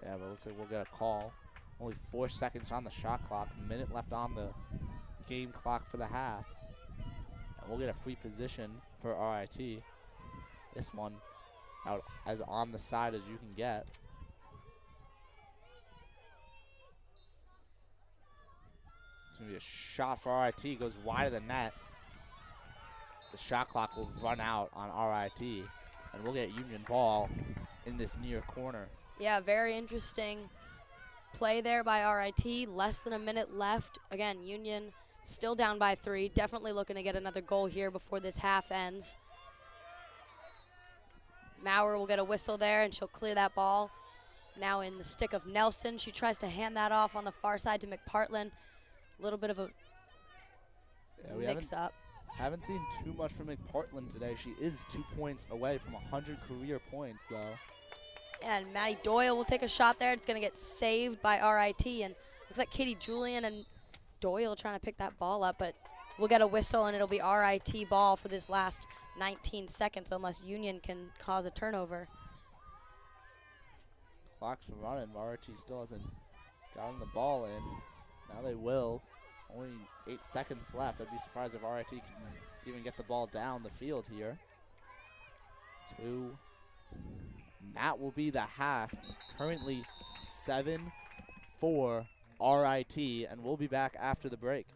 Yeah, but looks like we'll get a call. Only 4 seconds on the shot clock. A minute left on the game clock for the half. And we'll get a free position for RIT. This one out as on the side as you can get. It's going to be a shot for RIT. Goes wide of the net. The shot clock will run out on RIT. And we'll get Union ball in this near corner. Yeah, very interesting play there by RIT. Less than a minute left. Again, Union still down by 3. Definitely looking to get another goal here before this half ends. Maurer will get a whistle there, and she'll clear that ball. Now in the stick of Nelson. She tries to hand that off on the far side to McPartland. A little bit of a mix-up. Haven't seen too much from McPartland today. She is 2 points away from 100 career points, though. And Maddie Doyle will take a shot there. It's going to get saved by RIT. And looks like Katie Julian and Doyle trying to pick that ball up. But we'll get a whistle, and it'll be RIT ball for this last 19 seconds unless Union can cause a turnover. Clock's running. RIT still hasn't gotten the ball in. Now they will. Only 8 seconds left. I'd be surprised if RIT can even get the ball down the field here. 2. That will be the half. Currently 7-4 RIT, and we'll be back after the break.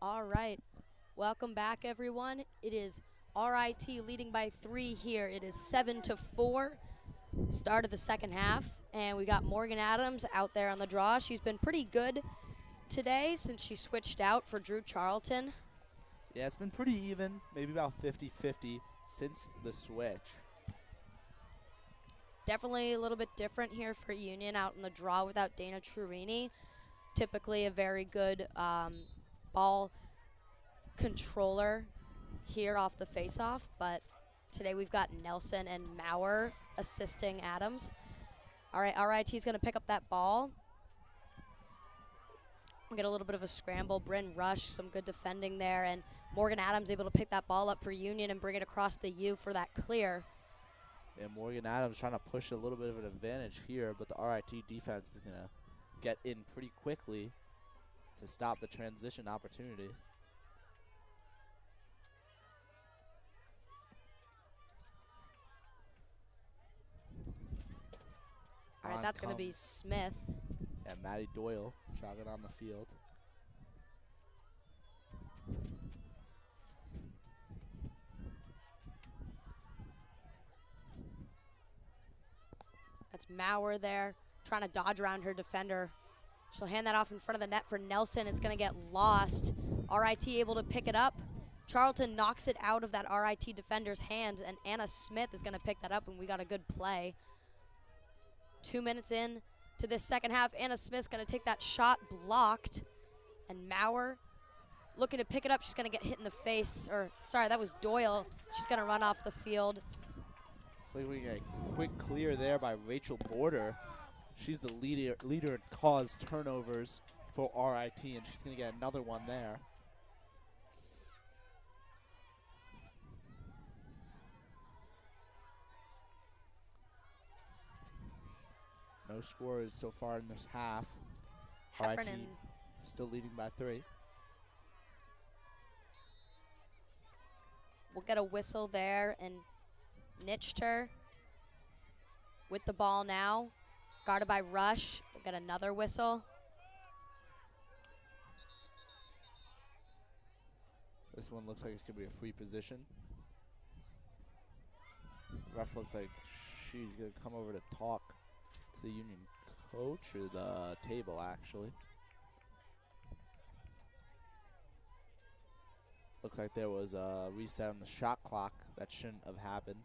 All right. Welcome back, everyone. It is RIT leading by 3 here. It is 7-4. Start of the second half. And we got Morgan Adams out there on the draw. She's been pretty good today since she switched out for Drew Charlton. Yeah, it's been pretty even, maybe about 50-50 since the switch. Definitely a little bit different here for Union out in the draw without Dana Trurini. Typically a very good ball controller here off the face-off, but today we've got Nelson and Maurer assisting Adams. All right, RIT's going to pick up that ball. We'll get a little bit of a scramble. Bryn Rush, some good defending there, and Morgan Adams able to pick that ball up for Union and bring it across the U for that clear. And Morgan Adams trying to push a little bit of an advantage here, but the RIT defense is going to get in pretty quickly to stop the transition opportunity. All right, that's going to be Smith. Yeah, Maddie Doyle jogging on the field. That's Maurer there, trying to dodge around her defender. She'll hand that off in front of the net for Nelson. It's going to get lost. RIT able to pick it up. Charlton knocks it out of that RIT defender's hands, and Anna Smith is going to pick that up, and we got a good play. 2 minutes in to this second half. Anna Smith's going to take that shot blocked, and Maurer looking to pick it up. She's going to get hit in the face. Or, sorry, that was Doyle. She's going to run off the field. So we get a quick clear there by Rachel Border. She's the leader in cause turnovers for RIT, and she's going to get another one there. No scores so far in this half. RIT still leading by 3. We'll get a whistle there, and niched her with the ball now. Guarded by Rush. We'll get another whistle. This one looks like it's going to be a free position. Ref looks like she's going to come over to talk to the Union coach, or the table, actually. Looks like there was a reset on the shot clock that shouldn't have happened.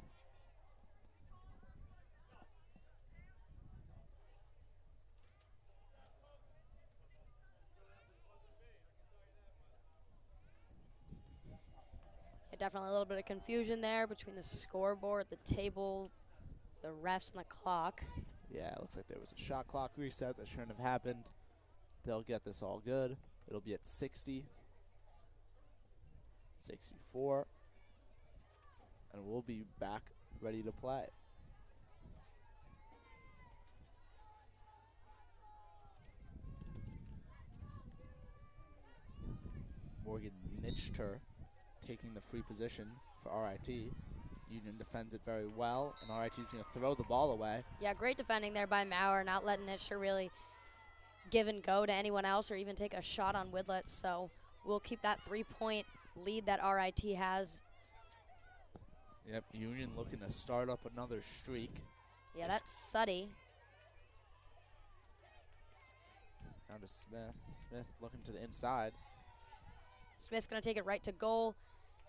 Definitely a little bit of confusion there between the scoreboard, the table, the refs, and the clock. Yeah, it looks like there was a shot clock reset that shouldn't have happened. They'll get this all good. It'll be at 60, 64, and we'll be back ready to play. Morgan niched her, taking the free position for RIT. Union defends it very well, and RIT's going to throw the ball away. Yeah, great defending there by Maurer, not letting Nitscher really give and go to anyone else or even take a shot on Widlets. So we'll keep that 3-point lead that RIT has. Yep, Union looking to start up another streak. Yeah, that's Suddy. Down to Smith. Smith looking to the inside. Smith's going to take it right to goal.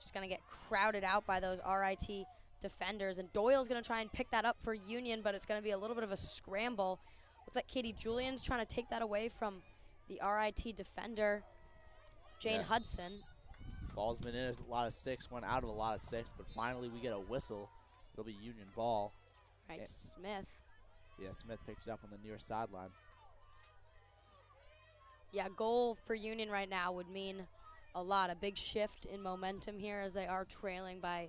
Just going to get crowded out by those RIT defenders. And Doyle's going to try and pick that up for Union, but it's going to be a little bit of a scramble. Looks like Katie Julian's trying to take that away from the RIT defender, Jane Hudson. Ball's been in a lot of sticks, went out of a lot of sticks, but finally we get a whistle. It'll be Union ball. Right, Smith. Yeah, Smith picked it up on the near sideline. Yeah, goal for Union right now would mean a lot. A big shift in momentum here as they are trailing by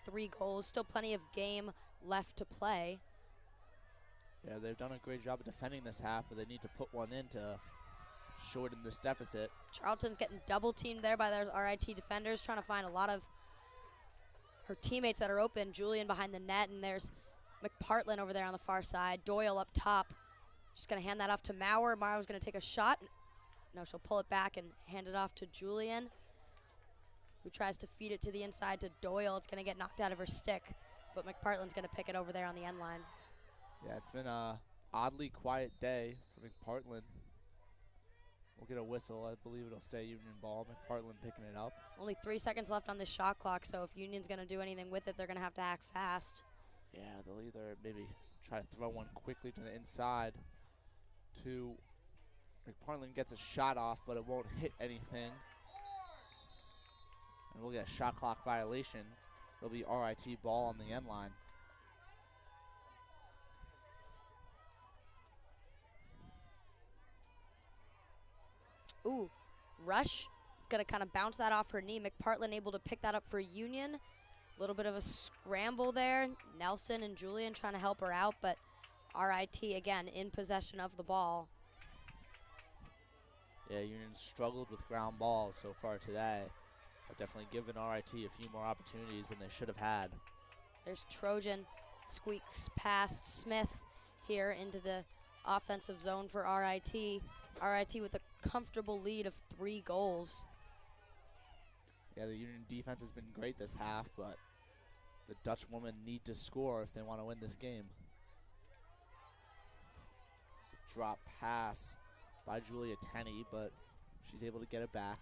3 goals. Still plenty of game left to play. Yeah, they've done a great job of defending this half, but they need to put one in to shorten this deficit. Charlton's getting double teamed there by those RIT defenders, trying to find a lot of her teammates that are open. Julian behind the net, and there's McPartlin over there on the far side. Doyle up top. Just going to hand that off to Maurer. Maurer's going to take a shot. No, she'll pull it back and hand it off to Julian. who tries to feed it to the inside to Doyle. It's going to get knocked out of her stick, but McPartland's going to pick it over there on the end line. Yeah, it's been a oddly quiet day for McPartland. We'll get a whistle. I believe it'll stay Union ball. McPartland picking it up. Only 3 seconds left on this shot clock, so if Union's going to do anything with it, they're going to have to act fast. Yeah, they'll either maybe try to throw one quickly to the inside to McPartland gets a shot off, but it won't hit anything. And we'll get a shot clock violation. It'll be RIT ball on the end line. Ooh, Rush is going to kind of bounce that off her knee. McPartland able to pick that up for Union. A little bit of a scramble there. Nelson and Julian trying to help her out, but RIT again in possession of the ball. Yeah, Union struggled with ground balls so far today. But definitely given RIT a few more opportunities than they should have had. There's Trojan, squeaks past Smith here into the offensive zone for RIT. RIT with a comfortable lead of 3 goals. Yeah, the Union defense has been great this half, but the Dutch women need to score if they want to win this game. It's a drop pass by Julia Tenney, but she's able to get it back.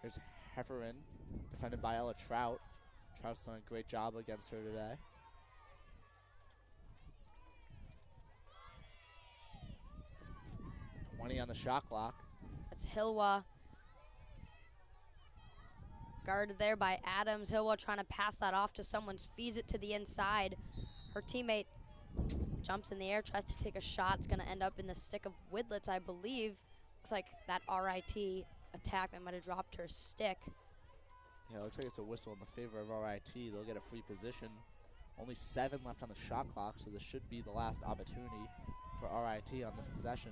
Here's Hefferon, defended by Ella Trout. Trout's done a great job against her today. There's 20 on the shot clock. That's Hilwa. Guarded there by Adams. Hilwa trying to pass that off to someone, feeds it to the inside. Her teammate jumps in the air, tries to take a shot. It's going to end up in the stick of Widlitz, I believe. Looks like that RIT attackman might have dropped her stick. Yeah, it looks like it's a whistle in the favor of RIT. They'll get a free position. Only 7 left on the shot clock, so this should be the last opportunity for RIT on this possession.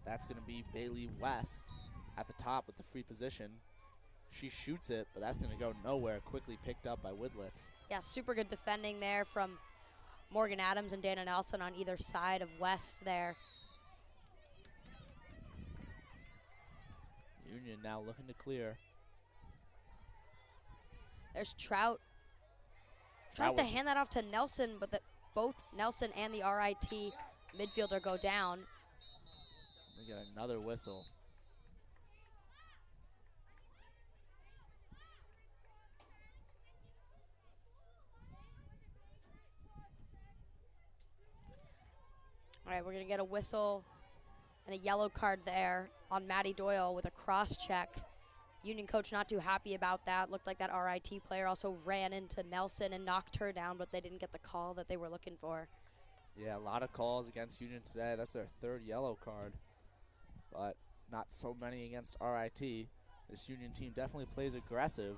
That's going to be Bailey West at the top with the free position. She shoots it, but that's going to go nowhere. Quickly picked up by Widlitz. Yeah, super good defending there from Morgan Adams and Dana Nelson on either side of West there. Union now looking to clear. There's Trout. Tries to hand that off to Nelson, but both Nelson and the RIT midfielder go down. We get another whistle. All right, we're going to get a whistle and a yellow card there on Maddie Doyle with a cross check. Union coach not too happy about that. Looked like that RIT player also ran into Nelson and knocked her down, but they didn't get the call that they were looking for. Yeah, a lot of calls against Union today. That's their 3rd yellow card, but not so many against RIT. This Union team definitely plays aggressive,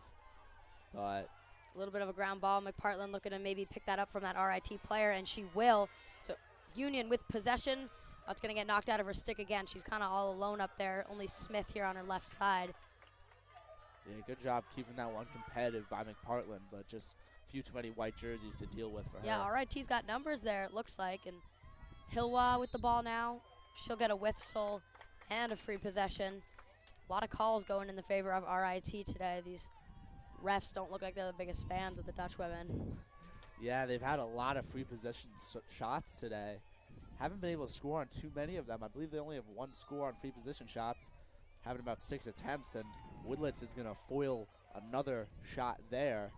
but a little bit of a ground ball. McPartland looking to maybe pick that up from that RIT player, and she will. So Union with possession. That's going to get knocked out of her stick again. She's kind of all alone up there. Only Smith here on her left side. yeah, good job keeping that one competitive by McPartland, but just a few too many white jerseys to deal with for her. Yeah, RIT's got numbers there, it looks like. And Hilwa with the ball now. She'll get a whistle and a free possession. A lot of calls going in the favor of RIT today. These refs don't look like they're the biggest fans of the Dutch women. Yeah, they've had a lot of free possession shots today. Haven't been able to score on too many of them. I believe they only have 1 score on free position shots, having about 6 attempts, and Widlitz is going to foil another shot there.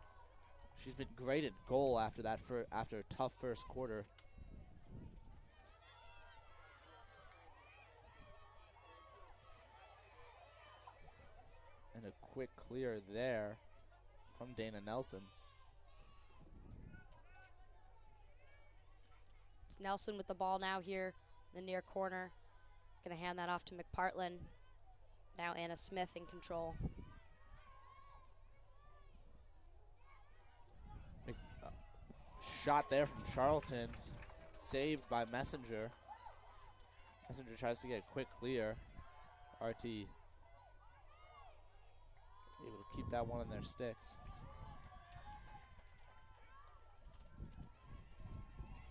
She's been great at goal after that, after a tough first quarter. And a quick clear there from Dana Nelson. It's Nelson with the ball now here in the near corner. He's going to hand that off to McPartland. Now Anna Smith in control. Shot there from Charlton, saved by Messenger. Messenger tries to get a quick clear. RT able to keep that one in their sticks.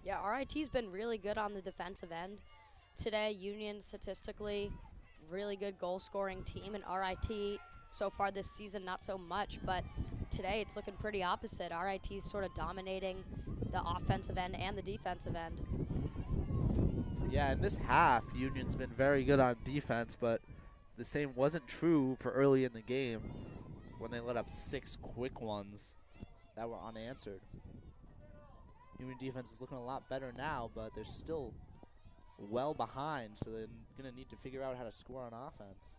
Yeah, RIT's been really good on the defensive end. Today, Union statistically really good goal-scoring team, and RIT so far this season not so much, but today it's looking pretty opposite. RIT's sort of dominating the offensive end and the defensive end. Yeah, in this half, Union's been very good on defense, but the same wasn't true for early in the game when they let up 6 quick ones that were unanswered. Union defense is looking a lot better now, but they're still well behind, so they're going to need to figure out how to score on offense.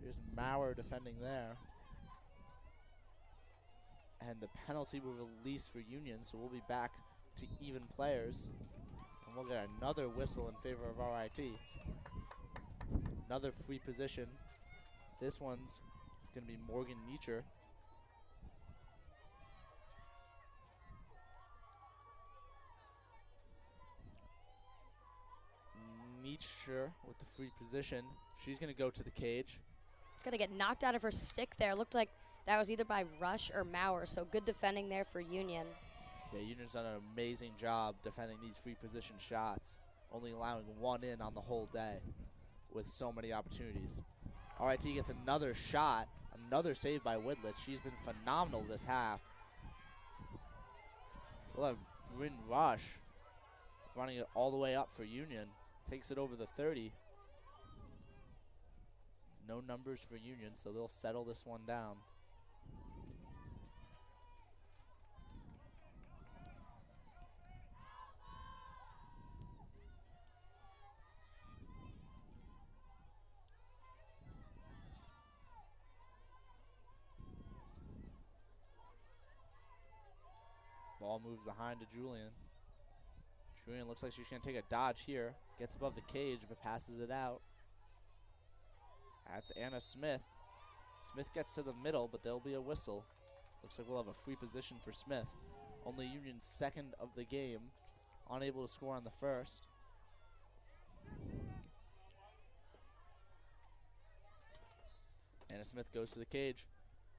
Here's Maurer defending there. And the penalty will release for Union, so we'll be back to even players. And we'll get another whistle in favor of RIT. Another free position. This one's going to be Morgan Nietzscher. Nietzscher with the free position. She's going to go to the cage. It's going to get knocked out of her stick there. Looked like that was either by Rush or Maurer, so good defending there for Union. Yeah, Union's done an amazing job defending these free position shots, only allowing one in on the whole day with so many opportunities. RIT gets another shot, another save by Widlitz. She's been phenomenal this half. We'll have Rin Rush running it all the way up for Union. Takes it over the 30. No numbers for Union, so they'll settle this one down. Ball moves behind to Julian. Julian looks like she's going to take a dodge here. Gets above the cage, but passes it out. That's Anna Smith. Smith gets to the middle, but there'll be a whistle. Looks like we'll have a free position for Smith. Only Union's second of the game. Unable to score on the first. Anna Smith goes to the cage.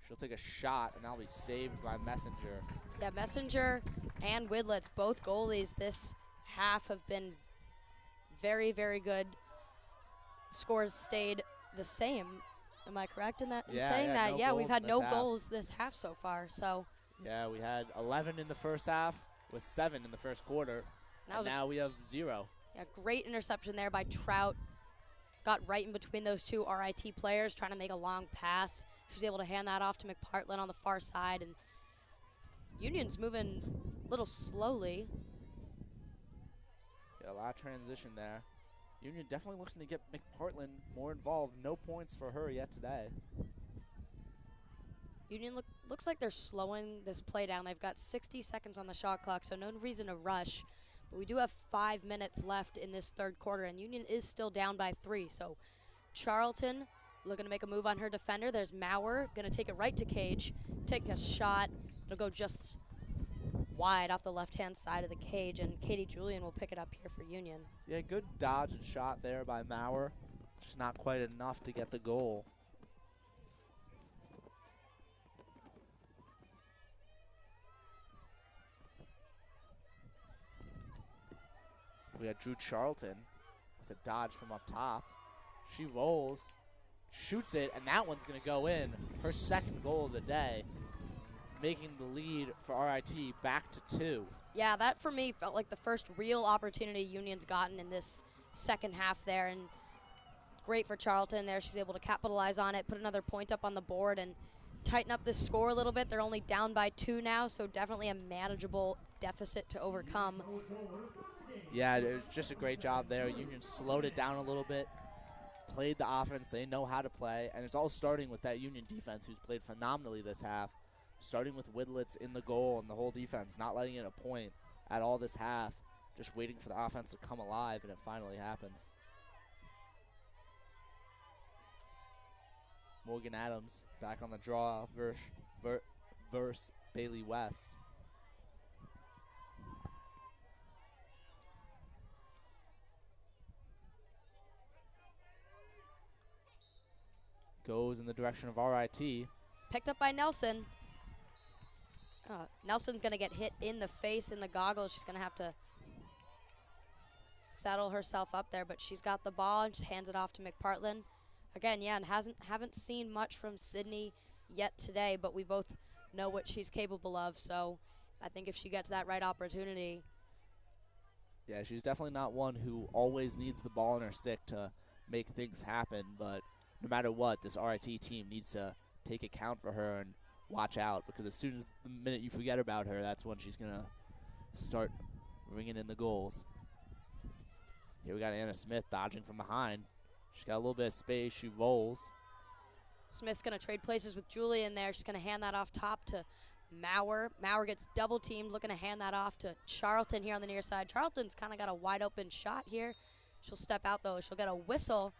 She'll take a shot, and that'll be saved by Messenger. Yeah, Messenger and Widlitz, both goalies this half have been very, very good. Scores stayed the same. Am I correct in that? In saying that? No yeah, we've had no half. goals this half so far. So. Yeah, we had 11 in the first half with 7 in the first quarter. And now we have 0. Yeah, great interception there by Trout. Got right in between those two RIT players, trying to make a long pass. She's able to hand that off to McPartland on the far side, and Union's moving a little slowly. Yeah, a lot of transition there. Union definitely looking to get McPartland more involved. No points for her yet today. Union looks like they're slowing this play down. They've got 60 seconds on the shot clock, so no reason to rush. But we do have 5 minutes left in this third quarter, and Union is still down by 3. So Charlton looking to make a move on her defender. There's Maurer, going to take it right to cage, take a shot. It'll go just wide off the left-hand side of the cage, and Katie Julian will pick it up here for Union. Yeah, good dodge and shot there by Maurer. Just not quite enough to get the goal. We got Drew Charlton with a dodge from up top. She rolls, shoots it, and that one's going to go in. Her second goal of the day, making the lead for RIT back to 2. Yeah, that for me felt like the first real opportunity Union's gotten in this second half there, and great for Charlton there. She's able to capitalize on it, put another point up on the board, and tighten up this score a little bit. They're only down by 2 now, so definitely a manageable deficit to overcome. Yeah, it was just a great job there. Union slowed it down a little bit, played the offense they know how to play, and it's all starting with that Union defense who's played phenomenally this half. Starting with Widlitz in the goal and the whole defense, not letting it a point at all this half, just waiting for the offense to come alive, and it finally happens. Morgan Adams back on the draw versus Bailey West. Goes in the direction of RIT. Picked up by Nelson. Nelson's going to get hit in the face in the goggles. She's going to have to settle herself up there, but she's got the ball and just hands it off to McPartland. Again, yeah, and haven't seen much from Sydney yet today, but we both know what she's capable of, so I think if she gets that right opportunity. Yeah, she's definitely not one who always needs the ball in her stick to make things happen, but no matter what, this RIT team needs to take account for her and watch out, because as soon as the minute you forget about her, that's when she's going to start ringing in the goals. Here we got Anna Smith dodging from behind. She's got a little bit of space. She rolls. Smith's going to trade places with Julia in there. She's going to hand that off top to Maurer. Maurer gets double teamed, looking to hand that off to Charlton here on the near side. Charlton's kind of got a wide open shot here. She'll step out though. She'll get a whistle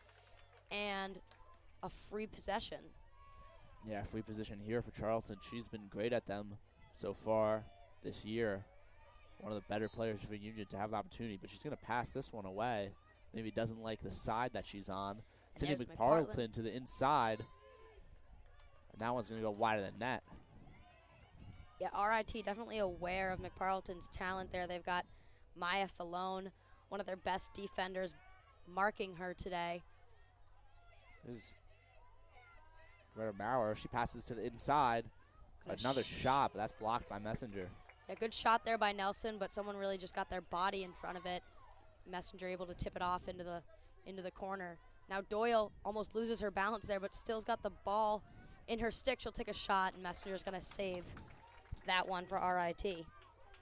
and a free possession. Yeah, free position here for Charlton. She's been great at them so far this year. One of the better players for Union to have the opportunity, but she's going to pass this one away. Maybe doesn't like the side that she's on. Sydney McPartland to the inside. And that one's going to go wide of the net. Yeah, RIT definitely aware of McPartland's talent there. They've got Maya Falone, one of their best defenders, marking her today. This is Greta Maurer. She passes to the inside. Another shot, but that's blocked by Messenger. Yeah, good shot there by Nelson, but someone really just got their body in front of it. Messenger able to tip it off into the corner. Now Doyle almost loses her balance there, but still's got the ball in her stick. She'll take a shot, and Messenger's going to save that one for RIT.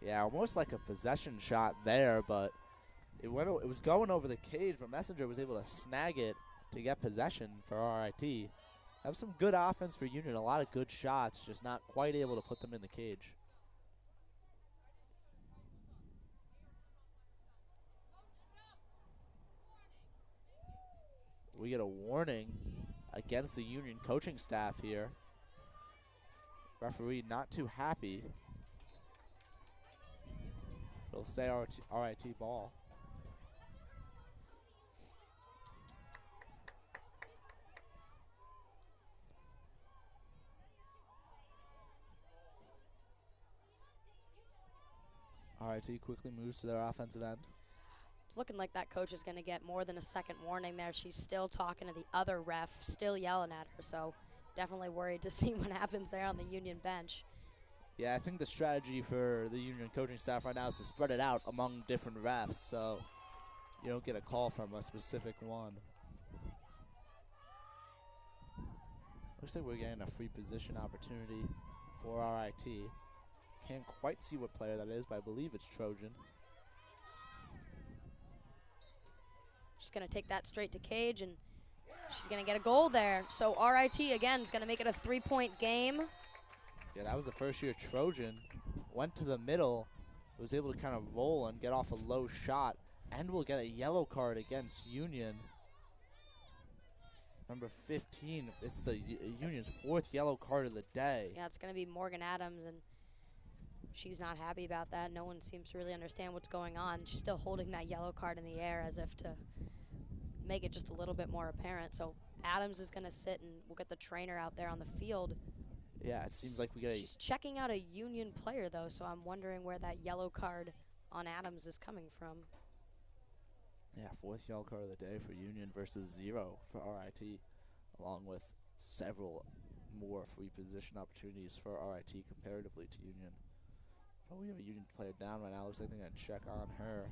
Yeah, almost like a possession shot there, but it was going over the cage, but Messenger was able to snag it to get possession for RIT. Have some good offense for Union, a lot of good shots, just not quite able to put them in the cage. We get a warning against the Union coaching staff here. Referee not too happy. It'll stay RIT ball. RIT quickly moves to their offensive end. It's looking like that coach is going to get more than a second warning there. She's still talking to the other ref, still yelling at her, so definitely worried to see what happens there on the Union bench. Yeah, I think the strategy for the Union coaching staff right now is to spread it out among different refs, so you don't get a call from a specific one. Looks like we're getting a free position opportunity for RIT. Can't quite see what player that is, but I believe it's Trojan. She's going to take that straight to cage, and she's going to get a goal there. So RIT, again, is going to make it a 3-point game. Yeah, that was the first year Trojan went to the middle, was able to kind of roll and get off a low shot, and will get a yellow card against Union. Number 15, it's the Union's 4th yellow card of the day. Yeah, it's going to be Morgan Adams, and she's not happy about that. No one seems to really understand what's going on. She's still holding that yellow card in the air as if to make it just a little bit more apparent. So Adams is going to sit, and we'll get the trainer out there on the field. Yeah, it seems like we get She's checking out a Union player, though, so I'm wondering where that yellow card on Adams is coming from. Yeah, 4th yellow card of the day for Union versus 0 for RIT, along with several more free position opportunities for RIT comparatively to Union. Oh, we have a Union player down right now. Looks like they're going to check on her.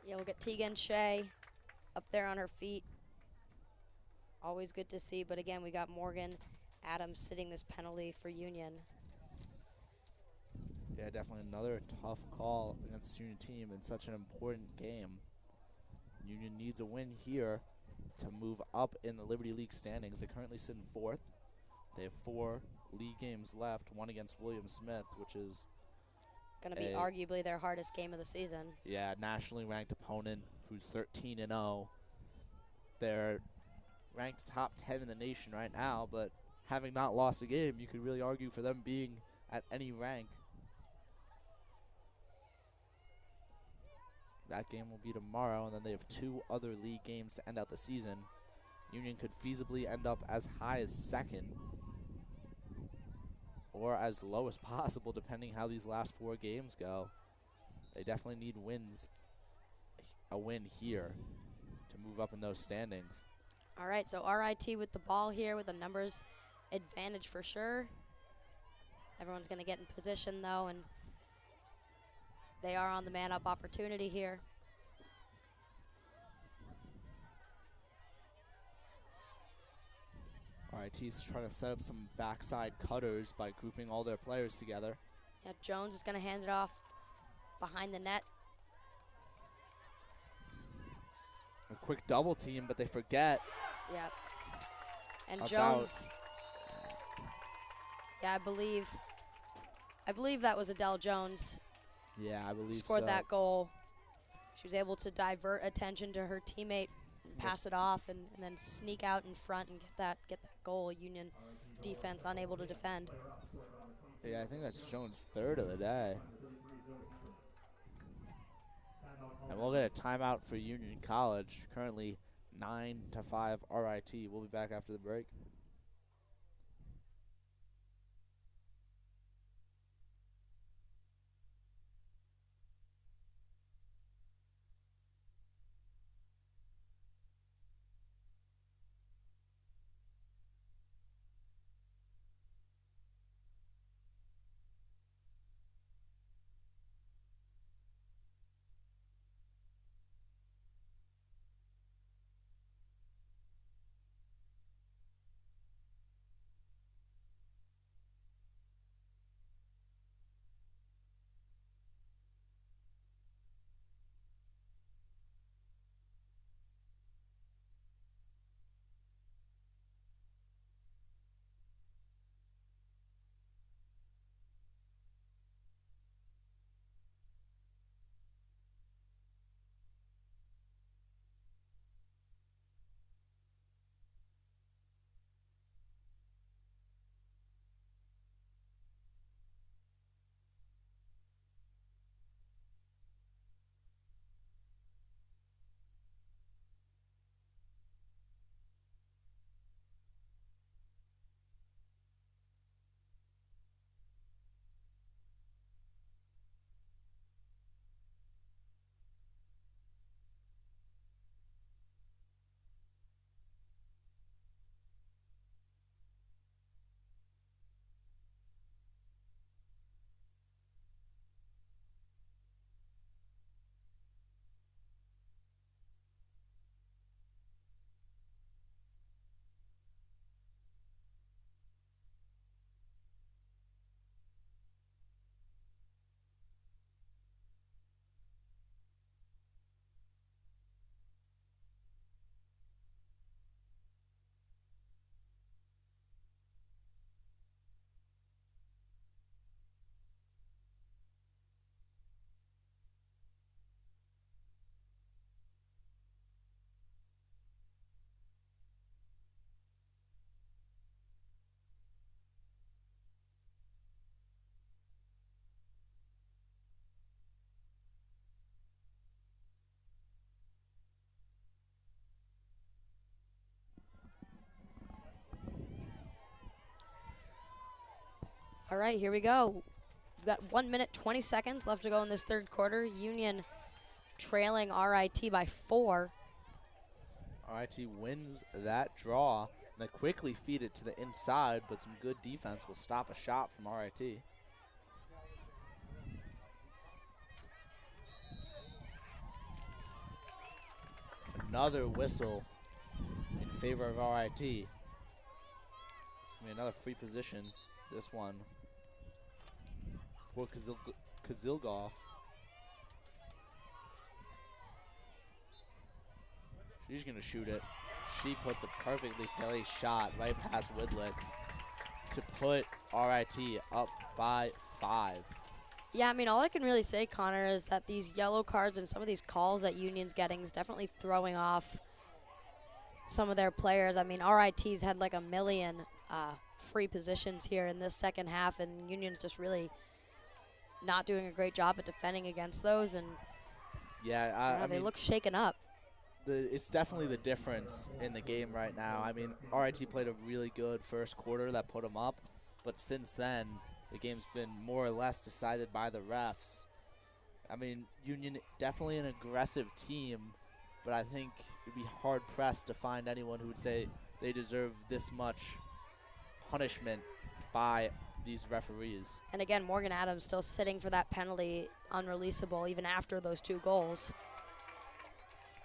Yeah, we'll get Tegan Shea up there on her feet. Always good to see, but again, we got Morgan Adams sitting this penalty for Union. Yeah, definitely another tough call against the Union team in such an important game. Union needs a win here to move up in the Liberty League standings. They currently sit in 4th. They have 4 league games left, one against William Smith, which is Going to be arguably their hardest game of the season. Yeah, nationally ranked opponent who's 13-0. They're ranked top 10 in the nation right now, but having not lost a game, you could really argue for them being at any rank. That game will be tomorrow, and then they have 2 other league games to end out the season. Union could feasibly end up as high as 2nd or as low as possible, depending how these last 4 games go. They definitely need wins, a win here, to move up in those standings. All right, so RIT with the ball here with a numbers advantage for sure. Everyone's going to get in position, though, and they are on the man-up opportunity here. RIT's trying to set up some backside cutters by grouping all their players together. Yeah, Jones is going to hand it off behind the net. A quick double team, but they forget. Yeah. And Jones. Yeah, I believe that was Adele Jones. Yeah, I believe scored so. that goal. She was able to divert attention to her teammate, pass it off, and then sneak out in front and get that goal. Union defense unable to defend. Yeah, I think that's Jones' 3rd of the day. And we'll get a timeout for Union College. Currently 9-5 RIT. We'll be back after the break. All right, here we go. We've got 1 minute, 20 seconds left to go in this 3rd quarter. Union trailing RIT by 4. RIT wins that draw. They quickly feed it to the inside, but some good defense will stop a shot from RIT. Another whistle in favor of RIT. It's going to be another free position, this one, for Kazilgoff. She's going to shoot it. She puts a perfectly placed shot right past Widlitz to put RIT up by 5. Yeah, I mean, all I can really say, Connor, is that these yellow cards and some of these calls that Union's getting is definitely throwing off some of their players. I mean, RIT's had like a million free positions here in this second half, and Union's just really not doing a great job at defending against those, and yeah, they look shaken up. It's definitely the difference in the game right now. I mean, RIT played a really good first quarter that put them up, but since then, the game's been more or less decided by the refs. I mean, Union definitely an aggressive team, but I think it'd be hard-pressed to find anyone who would say they deserve this much punishment by these referees. And again, Morgan Adams still sitting for that penalty, unreleasable, even after those 2 goals.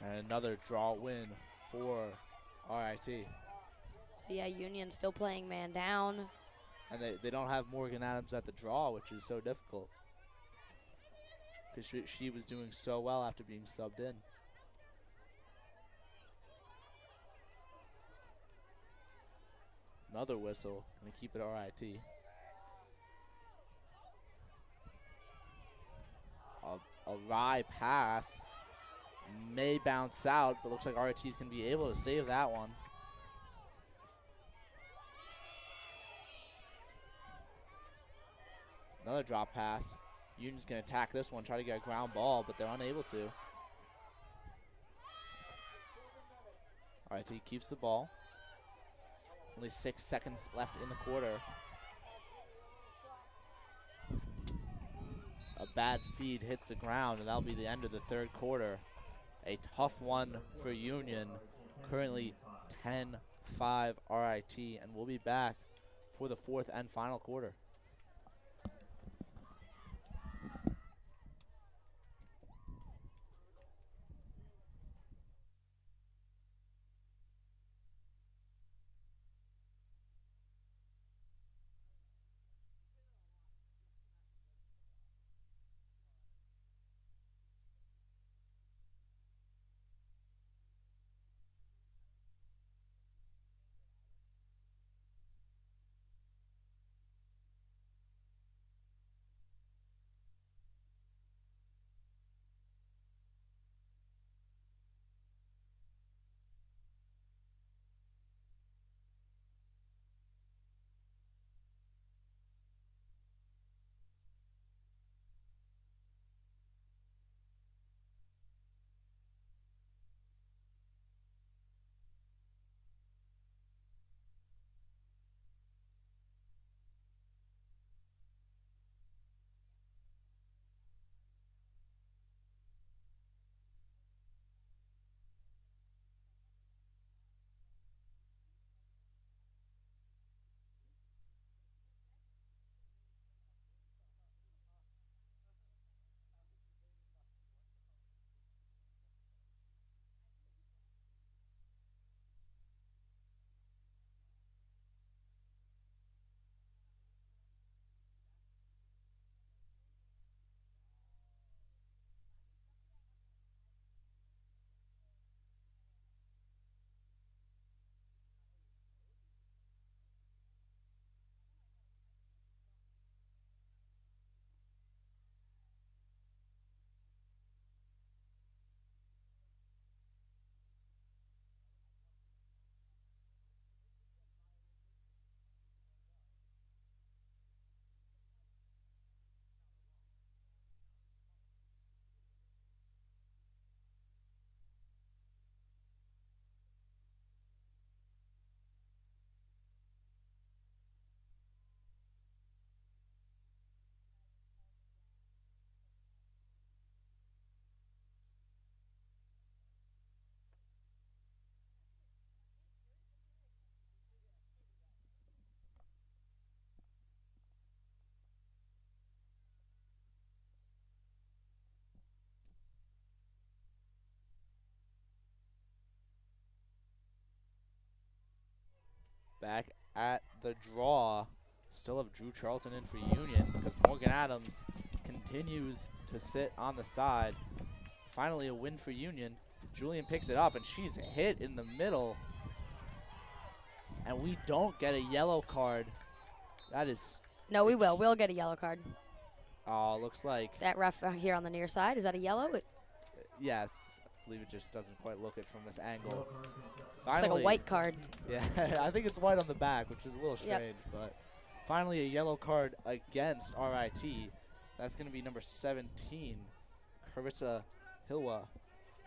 And another draw win for RIT. So, yeah, Union still playing man down. And they don't have Morgan Adams at the draw, which is so difficult. Because she was doing so well after being subbed in. Another whistle. Going to keep it RIT. A Rye pass. May bounce out, but looks like RIT's going to be able to save that one. Another drop pass. Union's going to attack this one, try to get a ground ball, but they're unable to. RIT keeps the ball. Only 6 seconds left in the quarter. A bad feed hits the ground, and that'll be the end of the third quarter. A tough one for Union. Currently 10-5 RIT, and we'll be back for the fourth and final quarter. Back at the draw. Still have Drew Charlton in for Union because Morgan Adams continues to sit on the side. Finally a win for Union. Julian picks it up and she's hit in the middle. And we don't get a yellow card. That is... No, we will. We'll get a yellow card. Oh, looks like, That ref here on the near side, is that a yellow? yes. I believe it just doesn't quite look it from this angle. It's like a white card. Yeah, I think it's white on the back, which is a little strange, but finally a yellow card against RIT. That's going to be number 17, Carissa Hilwa,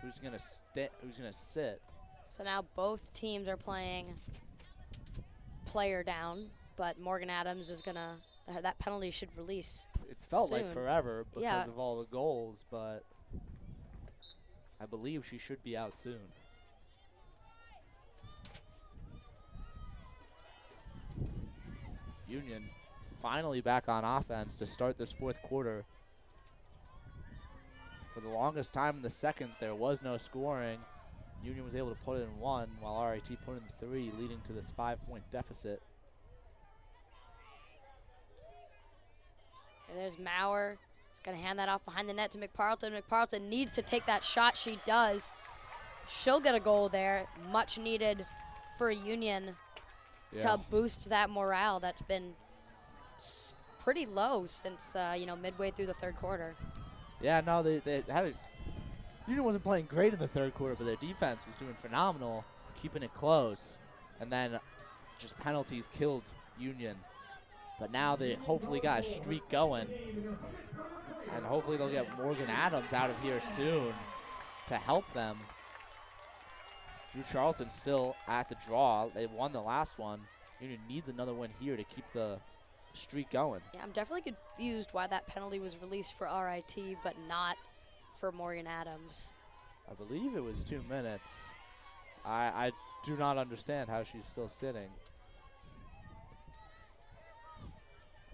who's going to sit. So now both teams are playing player down, but Morgan Adams is going to, that penalty should release It's felt soon. like forever because of all the goals, but I believe she should be out soon. Union finally back on offense to start this fourth quarter. For the longest time in the second, there was no scoring. Union was able to put it in 1, while RIT put in 3, leading to this 5-point deficit. And there's Maurer. He's going to hand that off behind the net to McParleton. McParleton needs to take that shot. She does. She'll get a goal there. Much needed for Union to boost that morale that's been pretty low since, midway through the third quarter. Yeah, no, they had it. Union wasn't playing great in the third quarter, but their defense was doing phenomenal, keeping it close. And then just penalties killed Union. But now they hopefully got a streak going. And hopefully they'll get Morgan Adams out of here soon to help them. Drew Charlton still at the draw. They won the last one. Union needs another win here to keep the streak going. Yeah, I'm definitely confused why that penalty was released for RIT, but not for Morgan Adams. I believe it was 2 minutes. I do not understand how she's still sitting.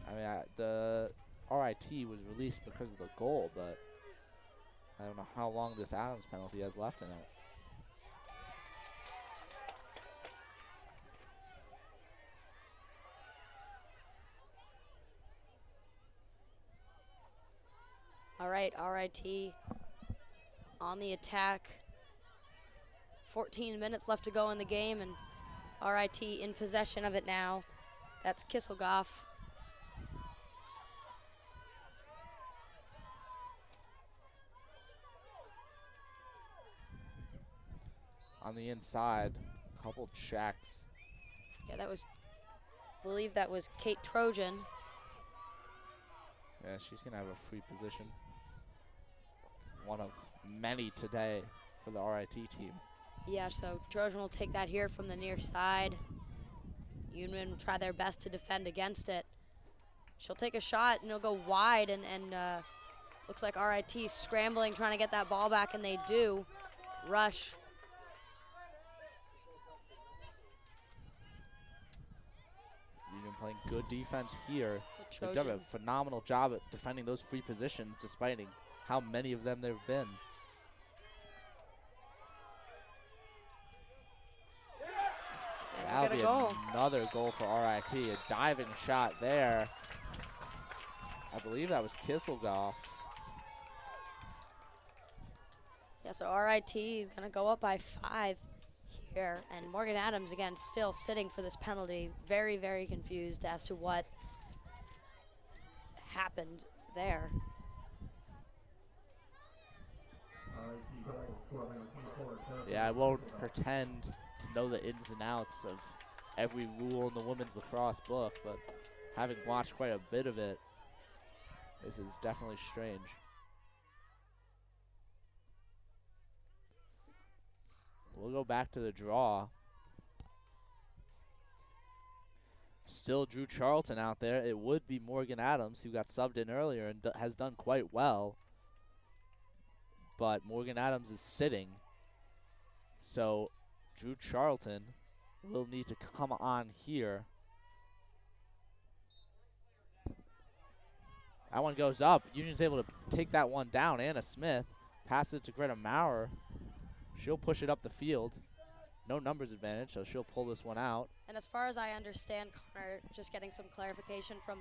I mean, the RIT was released because of the goal, but I don't know how long this Adams penalty has left in it. All right, RIT on the attack. 14 minutes left to go in the game, and RIT in possession of it now. That's Kisselgoff. On the inside, a couple checks. Yeah, that was, I believe that was Kate Trojan. Yeah, she's going to have a free position. One of many today for the RIT team. Yeah, so Trojan will take that here from the near side. Union will try their best to defend against it. She'll take a shot and it'll go wide, and looks like RIT scrambling, trying to get that ball back, and they do. Rush. Union playing good defense here. They've Trojan. done a phenomenal job at defending those free positions despite how many of them there have been. That'll be another goal for RIT. A diving shot there. I believe that was Kisselgoff. Yeah, so RIT is going to go up by 5 here. And Morgan Adams, again, still sitting for this penalty. Very, very confused as to what happened there. Yeah, I won't pretend to know the ins and outs of every rule in the women's lacrosse book, but having watched quite a bit of it, this is definitely strange. We'll go back to the draw. Still Drew Charlton out there. It would be Morgan Adams, who got subbed in earlier and has done quite well. But Morgan Adams is sitting. So Drew Charlton will need to come on here. That one goes up. Union's able to take that one down. Anna Smith passes it to Greta Maurer. She'll push it up the field. No numbers advantage, so she'll pull this one out. And as far as I understand, Connor, just getting some clarification from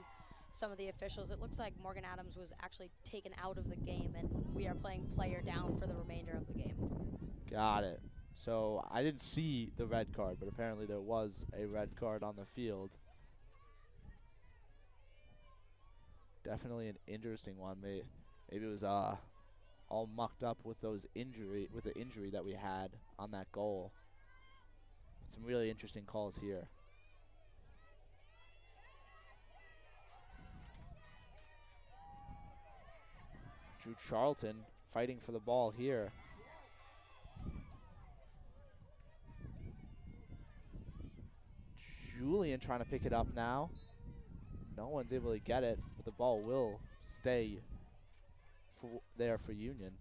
some of the officials, it looks like Morgan Adams was actually taken out of the game, and we are playing player down for the remainder of the game. Got it. So I didn't see the red card, but apparently there was a red card on the field. Definitely an interesting one. Maybe it was all mucked up with the injury that we had on that goal. Some really interesting calls here. Drew Charlton fighting for the ball here. Julian trying to pick it up now. No one's able to get it, but the ball will stay there for Union.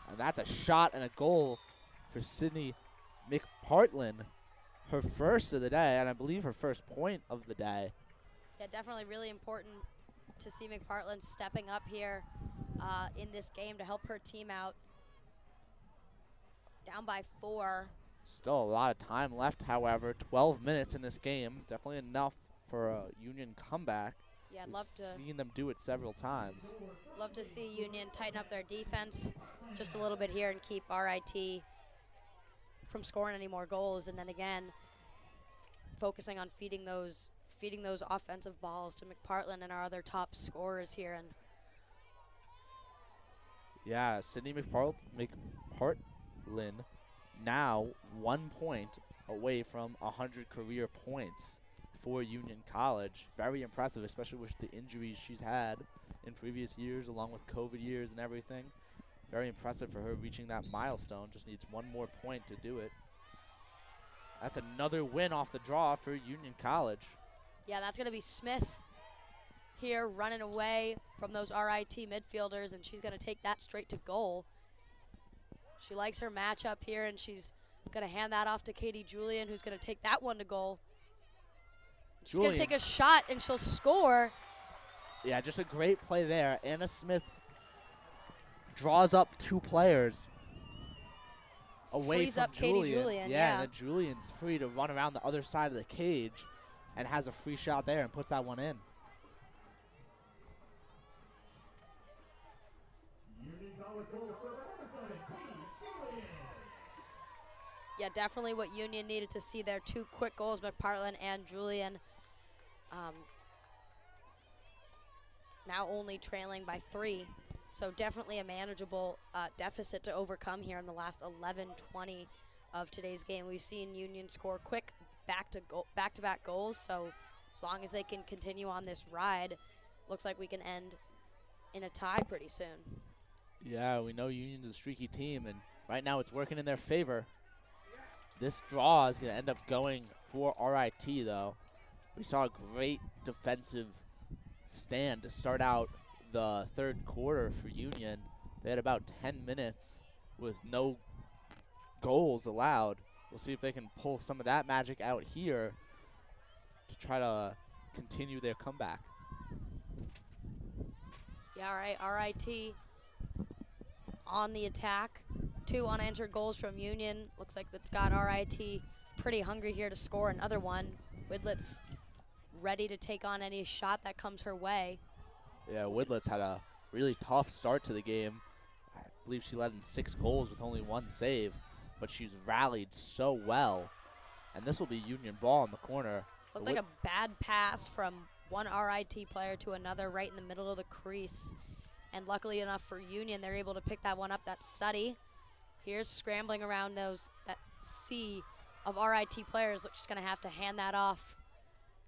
And that's a shot and a goal for Sydney McPartland. Her first of the day, and I believe her first point of the day. Yeah, definitely really important to see McPartland stepping up here in this game to help her team out. Down by 4. Still a lot of time left, however. 12 minutes in this game. Definitely enough for a Union comeback. Yeah, I'd We've love to. seen them do it several times. Love to see Union tighten up their defense just a little bit here and keep RIT from scoring any more goals, and then again focusing on feeding those offensive balls to McPartland and our other top scorers here. And yeah, Sydney McPartland now 1 point away from 100 career points for Union College. Very impressive, especially with the injuries she's had in previous years, along with COVID years and everything. Very impressive for her reaching that milestone. Just needs 1 more point to do it. That's another win off the draw for Union College. yeah, that's going to be Smith here running away from those RIT midfielders, and she's going to take that straight to goal. She likes her matchup here, and she's going to hand that off to Katie Julian, who's going to take that one to goal. She's going to take a shot, and she'll score. Yeah, just a great play there. Anna Smith draws up 2 players away Frees from up Katie Yeah, Julian, yeah. and then Julian's free to run around the other side of the cage and has a free shot there and puts that one in. Yeah, definitely what Union needed to see there. 2 quick goals, McPartland and Julian. Now only trailing by 3. So definitely a manageable deficit to overcome here in the last 11-20 of today's game. We've seen Union score quick back-to-back goals. So as long as they can continue on this ride, looks like we can end in a tie pretty soon. Yeah, we know Union's a streaky team, and right now it's working in their favor. This draw is going to end up going for RIT, though. We saw a great defensive stand to start out the third quarter for Union. They had about 10 minutes with no goals allowed. We'll see if they can pull some of that magic out here to try to continue their comeback. Yeah, all right, RIT on the attack. 2 unanswered goals from Union. Looks like that's got RIT pretty hungry here to score another one. Widlet's ready to take on any shot that comes her way. Yeah, Widlet's had a really tough start to the game. I believe she let in 6 goals with only 1 save, but she's rallied so well. And this will be Union ball in the corner. Looked like a bad pass from one RIT player to another right in the middle of the crease. And luckily enough for Union, they're able to pick that one up. That's Suddy. Here's scrambling around that sea of RIT players. She's going to have to hand that off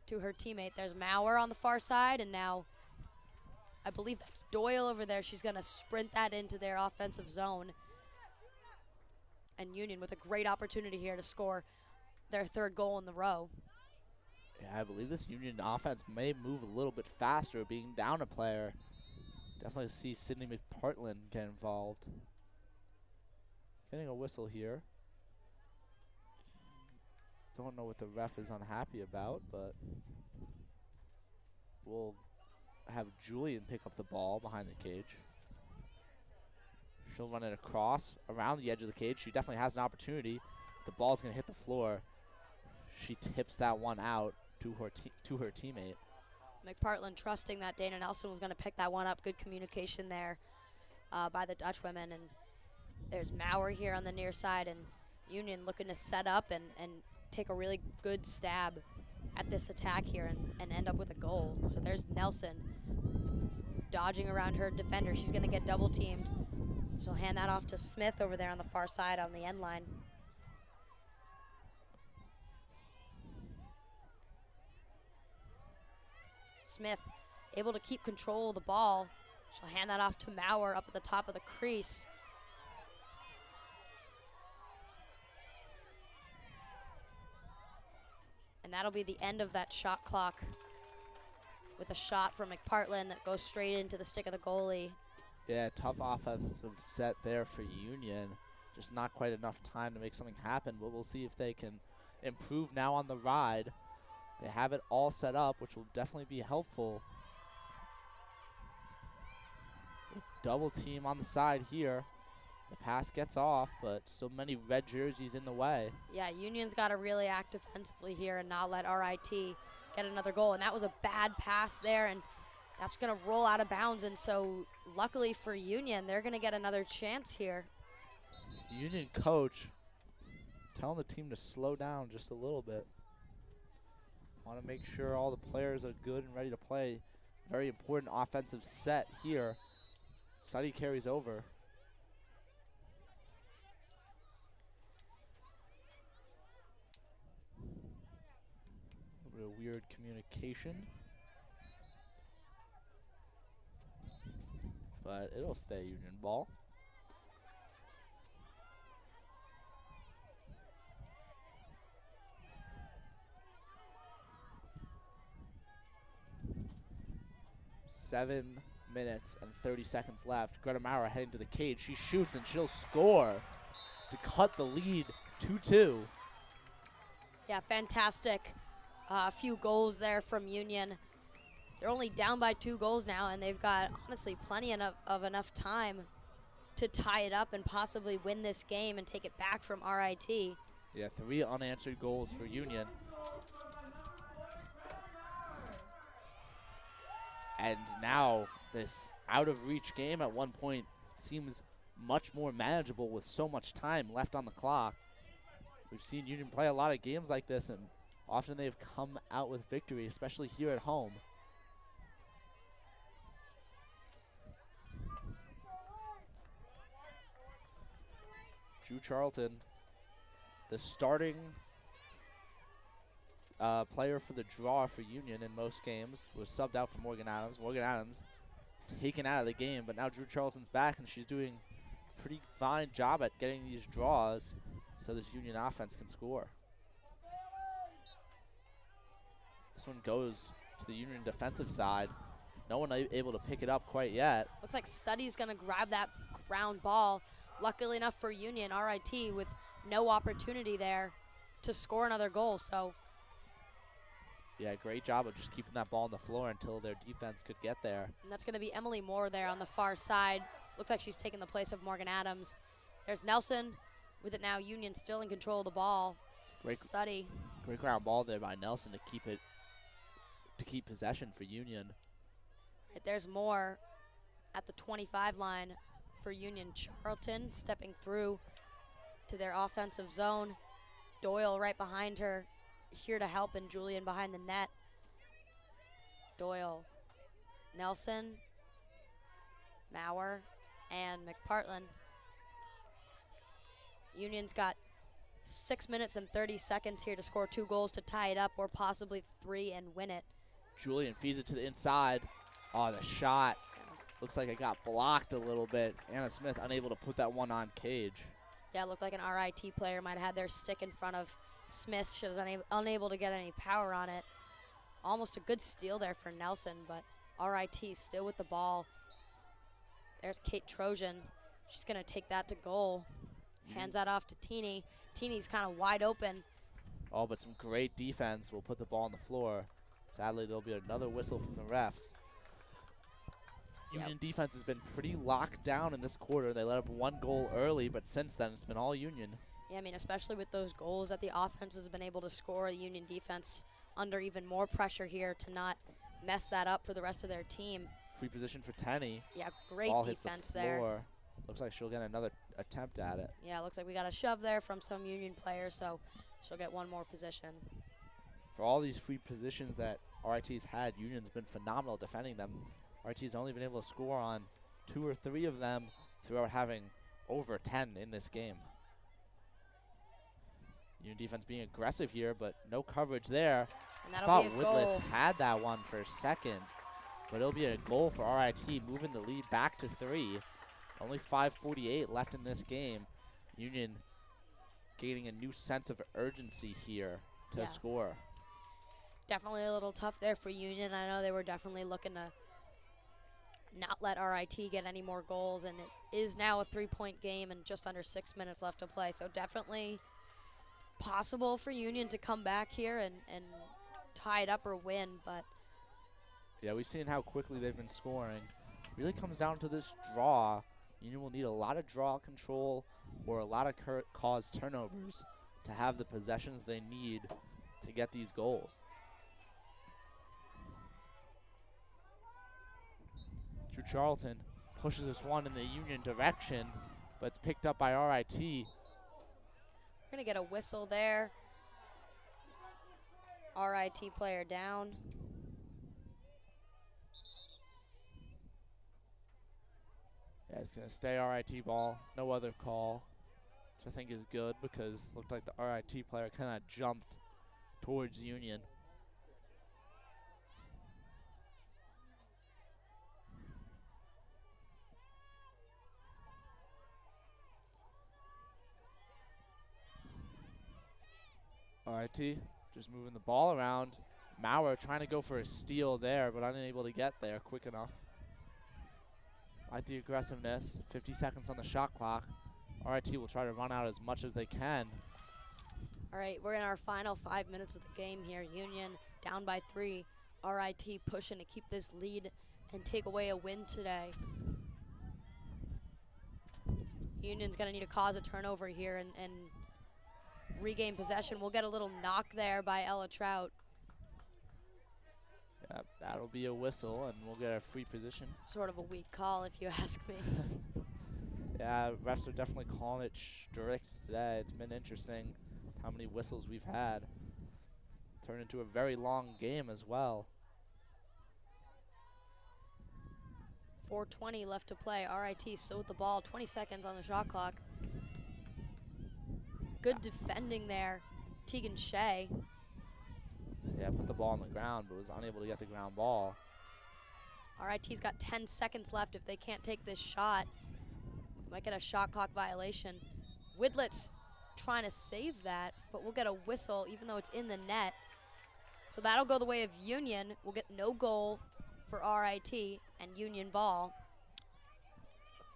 to her teammate. There's Maurer on the far side, and now I believe that's Doyle over there. She's going to sprint that into their offensive zone. And Union with a great opportunity here to score their 3rd goal in the row. Yeah, I believe this Union offense may move a little bit faster, being down a player. Definitely see Sydney McPartland get involved. Getting a whistle here. Don't know what the ref is unhappy about, but we'll have Julian pick up the ball behind the cage. She'll run it across around the edge of the cage. She definitely has an opportunity. The ball's going to hit the floor. She tips that one out to her teammate. McPartland trusting that Dana Nelson was going to pick that one up. Good communication there by the Dutch women. And there's Maurer here on the near side, and Union looking to set up and take a really good stab at this attack here and end up with a goal. So there's Nelson dodging around her defender. She's going to get double teamed. She'll hand that off to Smith over there on the far side on the end line. Smith able to keep control of the ball. She'll hand that off to Maurer up at the top of the crease. And that'll be the end of that shot clock with a shot from McPartland that goes straight into the stick of the goalie. Yeah, tough offensive set there for Union. Just not quite enough time to make something happen, but we'll see if they can improve now on the ride. They have it all set up, which will definitely be helpful. Double team on the side here. The pass gets off, but so many red jerseys in the way. Yeah, Union's got to really act defensively here and not let RIT get another goal. And that was a bad pass there, and that's going to roll out of bounds. And so luckily for Union, they're going to get another chance here. Union coach telling the team to slow down just a little bit. Want to make sure all the players are good and ready to play. Very important offensive set here. Suddy carries over. A little bit of weird communication. But it'll stay Union ball. Seven minutes and 30 seconds left. Greta Maurer heading to the cage. She shoots and she'll score to cut the lead 2-2. Yeah, fantastic. A few goals there from Union. They're only down by 2 goals now, and they've got, honestly, plenty of enough time to tie it up and possibly win this game and take it back from RIT. Yeah, 3 unanswered goals for Union. And now this out-of-reach game at one point seems much more manageable with so much time left on the clock. We've seen Union play a lot of games like this, and often they've come out with victory, especially here at home. Drew Charlton, the starting player for the draw for Union in most games, was subbed out for Morgan Adams. Morgan Adams taken out of the game, but now Drew Charlton's back, and she's doing a pretty fine job at getting these draws so this Union offense can score. This one goes to the Union defensive side. No one able to pick it up quite yet. Looks like Suddy's going to grab that ground ball. Luckily enough for Union, RIT with no opportunity there to score another goal. So, yeah, great job of just keeping that ball on the floor until their defense could get there. And that's going to be Emily Moore there on the far side. Looks like she's taking the place of Morgan Adams. There's Nelson with it now. Union still in control of the ball. Great, Suddy. Great ground ball there by Nelson to keep possession for Union. Right, there's Moore at the 25 line for Union. Charlton stepping through to their offensive zone. Doyle right behind her, here to help, and Julian behind the net. Doyle, Nelson, Maurer, and McPartland. Union's got 6 minutes and 30 seconds here to score 2 goals to tie it up, or possibly 3 and win it. Julian feeds it to the inside. Oh, the shot. Looks like it got blocked a little bit. Anna Smith unable to put that one on cage. Yeah, it looked like an RIT player might have had their stick in front of Smith. She was unable to get any power on it. Almost a good steal there for Nelson, but RIT still with the ball. There's Kate Trojan. She's going to take that to goal. Hands that off to Teeny. Teeny's kind of wide open. Oh, but some great defense will put the ball on the floor. Sadly, there'll be another whistle from the refs. Union defense has been pretty locked down in this quarter. They let up 1 goal early, but since then it's been all Union. Yeah, I mean, especially with those goals that the offense has been able to score, the Union defense under even more pressure here to not mess that up for the rest of their team. Free position for Tenney. Yeah, great Ball hits defense the there. floor. Looks like she'll get another attempt at it. Yeah, looks like we got a shove there from some Union players, so she'll get one more position. For all these free positions that RIT's had, Union's been phenomenal defending them. RIT's only been able to score on 2 or 3 of them throughout having over 10 in this game. Union defense being aggressive here, but no coverage there. And I that'll thought be a goal. Woodlet's had that one for a second, but it'll be a goal for RIT, moving the lead back to 3. Only 5:48 left in this game. Union gaining a new sense of urgency here to score. Definitely a little tough there for Union. I know they were definitely looking to not let RIT get any more goals, and it is now a 3-point game and just under 6 minutes left to play. So definitely possible for Union to come back here and tie it up or win, but yeah, we've seen how quickly they've been scoring. Really comes down to this draw. Union will need a lot of draw control or a lot of cause turnovers to have the possessions they need to get these goals. Drew Charlton pushes this one in the Union direction, but it's picked up by RIT. we're going to get a whistle there. RIT player down. Yeah, it's going to stay RIT ball. No other call, which I think is good because it looked like the RIT player kind of jumped towards Union. RIT just moving the ball around. Maurer trying to go for a steal there, but unable to get there quick enough. Like the aggressiveness, 50 seconds on the shot clock. RIT will try to run out as much as they can. All right, we're in our final 5 minutes of the game here. Union down by 3. RIT pushing to keep this lead and take away a win today. Union's going to need to cause a turnover here and regain possession. We'll get a little knock there by Ella Trout. Yeah, that'll be a whistle, and we'll get a free position. Sort of a weak call, if you ask me. Yeah, refs are definitely calling it strict today. It's been interesting how many whistles we've had. Turned into a very long game as well. 4:20 left to play. RIT still with the ball. 20 seconds on the shot clock. Good defending there. Tegan Shea. Yeah, put the ball on the ground, but was unable to get the ground ball. RIT's got 10 seconds left. If they can't take this shot, might get a shot clock violation. Widlet's trying to save that, but we'll get a whistle even though it's in the net. So that'll go the way of Union. We'll get no goal for RIT and Union ball.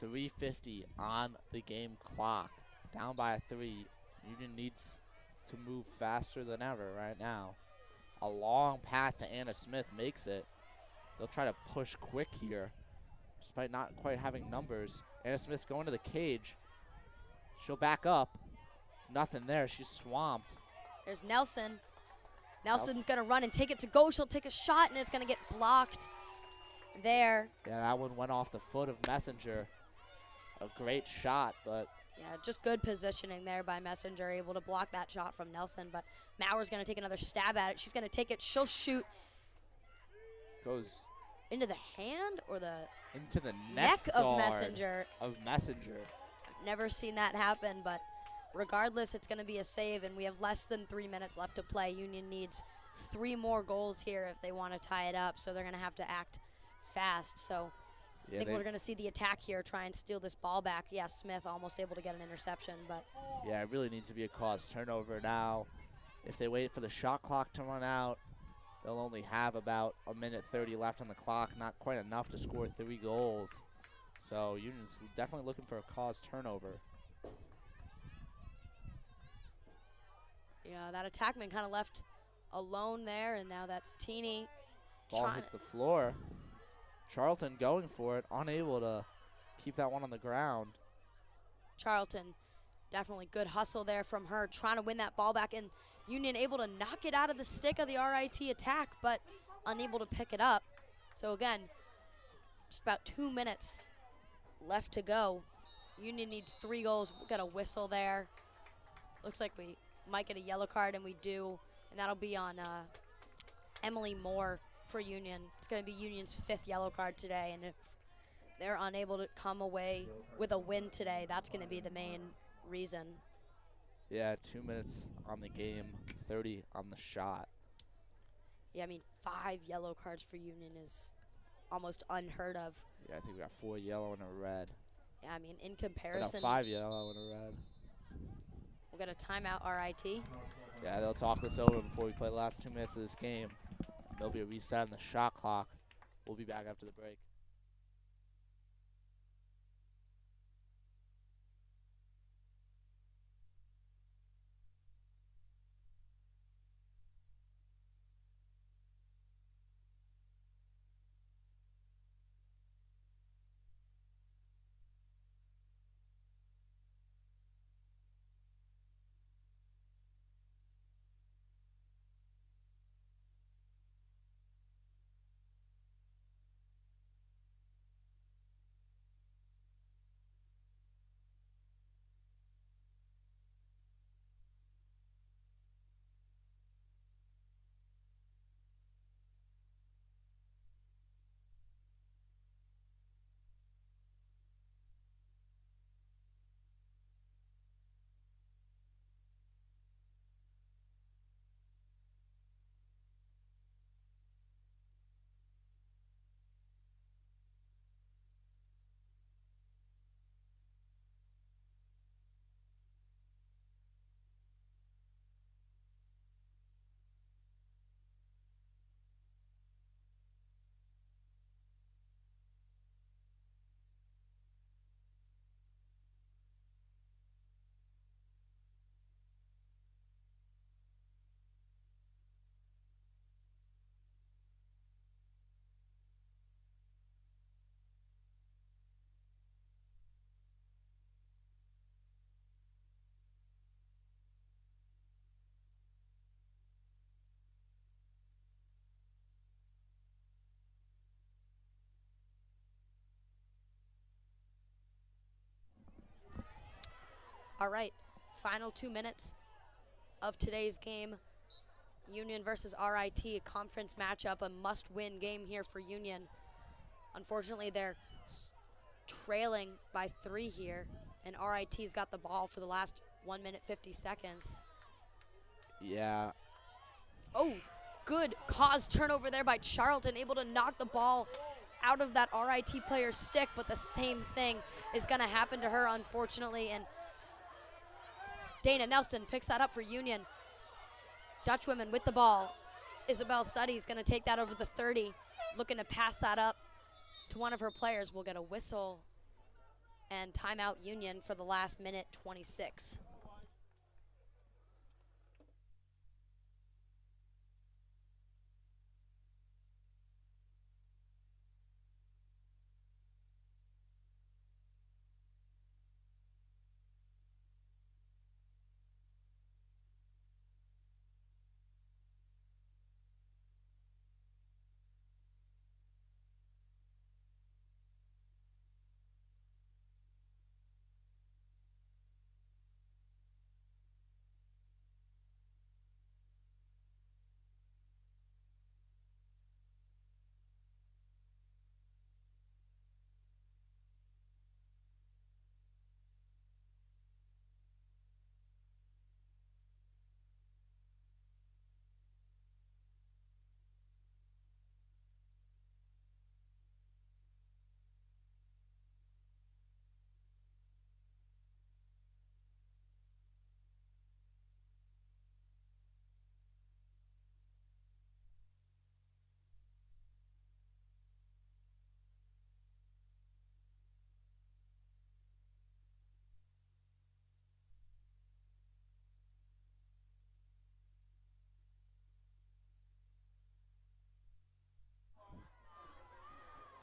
3:50 on the game clock. Down by a 3. Union needs to move faster than ever right now. A long pass to Anna Smith makes it. They'll try to push quick here, despite not quite having numbers. Anna Smith's going to the cage. She'll back up. Nothing there. She's swamped. There's Nelson. Nelson's going to run and take it to go. She'll take a shot, and it's going to get blocked there. Yeah, that one went off the foot of Messenger. A great shot, but yeah, just good positioning there by Messenger, able to block that shot from Nelson. But Maurer's going to take another stab at it. She's going to take it. She'll shoot. Goes into the hand or the into the neck of Messenger. I've never seen that happen, but regardless, it's going to be a save, and we have less than 3 minutes left to play. Union needs 3 more goals here if they want to tie it up, so they're going to have to act fast. So yeah, I think we're going to see the attack here try and steal this ball back. Yeah, Smith almost able to get an interception, but yeah, it really needs to be a cause turnover now. If they wait for the shot clock to run out, they'll only have about 1:30 left on the clock, not quite enough to score 3 goals. So Union's definitely looking for a cause turnover. yeah, that attackman kind of left alone there, and now that's Teeny. Ball hits the floor. Charlton going for it, unable to keep that one on the ground. Charlton, definitely good hustle there from her, trying to win that ball back, and Union able to knock it out of the stick of the RIT attack, but unable to pick it up. So again, just about 2 minutes left to go. Union needs 3 goals. We got a whistle there. Looks like we might get a yellow card, and we do. And that'll be on Emily Moore for Union. It's going to be Union's 5th yellow card today. And if they're unable to come away with a win today, that's going to be the main reason. Yeah, 2 minutes on the game, 30 on the shot. Yeah, I mean, 5 yellow cards for Union is almost unheard of. Yeah, I think we got 4 yellow and a red. Yeah, I mean, in comparison. 5 yellow and a red. We'll get a timeout, RIT. Yeah, they'll talk this over before we play the last 2 minutes of this game. There'll be a reset on the shot clock. We'll be back after the break. All right, final 2 minutes of today's game. Union versus RIT, a conference matchup, a must-win game here for Union. Unfortunately, they're trailing by 3 here, and RIT's got the ball for the last 1 minute, 50 seconds. Yeah. Oh, good cause turnover there by Charlton, able to knock the ball out of that RIT player's stick, but the same thing is going to happen to her, unfortunately, and Dana Nelson picks that up for Union. Dutch women with the ball. Isabel Suddy's going to take that over the 30, looking to pass that up to one of her players. We'll get a whistle and timeout Union for the last minute 26.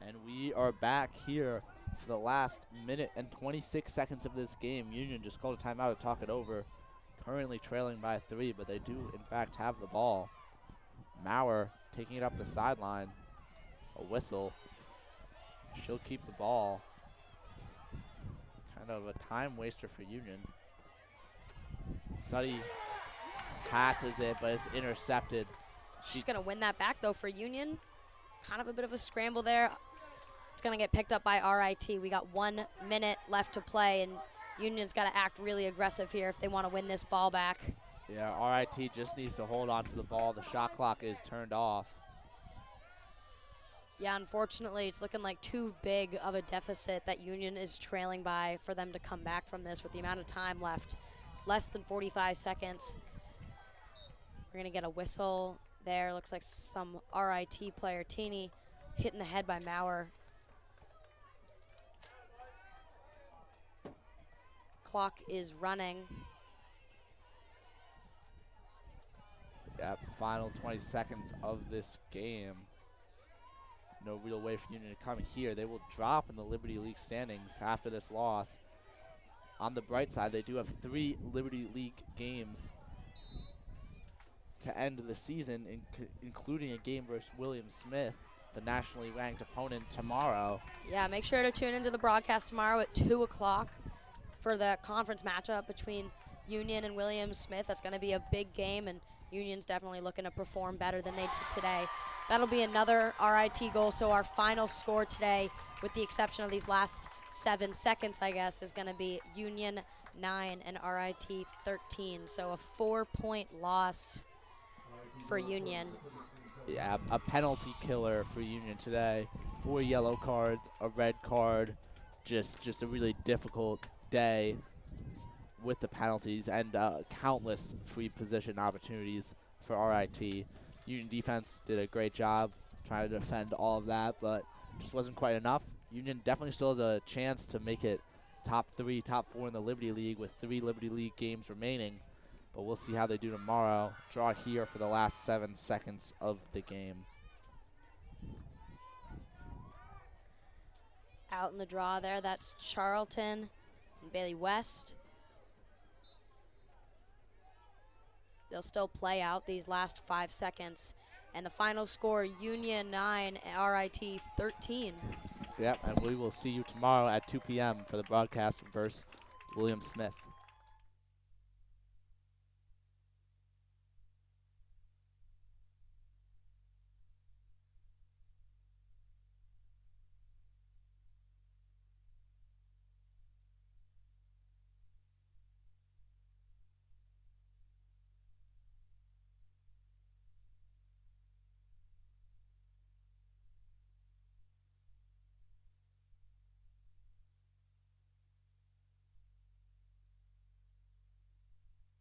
And we are back here for the last minute and 26 seconds of this game. Union just called a timeout to talk it over. Currently trailing by 3, but they do, in fact, have the ball. Maurer taking it up the sideline. A whistle. She'll keep the ball. Kind of a time waster for Union. Suddy passes it, but it's intercepted. She's going to win that back, though, for Union. Kind of a bit of a scramble there. It's going to get picked up by RIT. We got 1 minute left to play, and Union's got to act really aggressive here if they want to win this ball back. Yeah, RIT just needs to hold on to the ball. The shot clock is turned off. Yeah, unfortunately, it's looking like too big of a deficit that Union is trailing by for them to come back from this with the amount of time left. Less than 45 seconds. We're going to get a whistle there. Looks like some RIT player, Teeny, hit in the head by Maurer. Clock is running. Yep, final 20 seconds of this game. No real way for Union to come here. They will drop in the Liberty League standings after this loss. On the bright side, they do have 3 Liberty League games to end the season, including a game versus William Smith, the nationally ranked opponent, tomorrow. Yeah, make sure to tune into the broadcast tomorrow at 2 o'clock for the conference matchup between Union and William Smith. That's going to be a big game, and Union's definitely looking to perform better than they did today. That'll be another RIT goal, so our final score today, with the exception of these last 7 seconds, I guess, is going to be Union 9 and RIT 13. So a 4-point loss for Union. Yeah, a penalty killer for Union today. 4 yellow cards, a red card, just a really difficult day with the penalties and countless free position opportunities for RIT. Union defense did a great job trying to defend all of that, but just wasn't quite enough. Union definitely still has a chance to make it top 3, top 4 in the Liberty League with 3 Liberty League games remaining, but we'll see how they do tomorrow. Draw here for the last 7 seconds of the game. Out in the draw there, that's Charlton and Bailey West. They'll still play out these last 5 seconds. And the final score, Union 9, RIT 13. Yep, and we will see you tomorrow at 2 p.m. for the broadcast versus William Smith.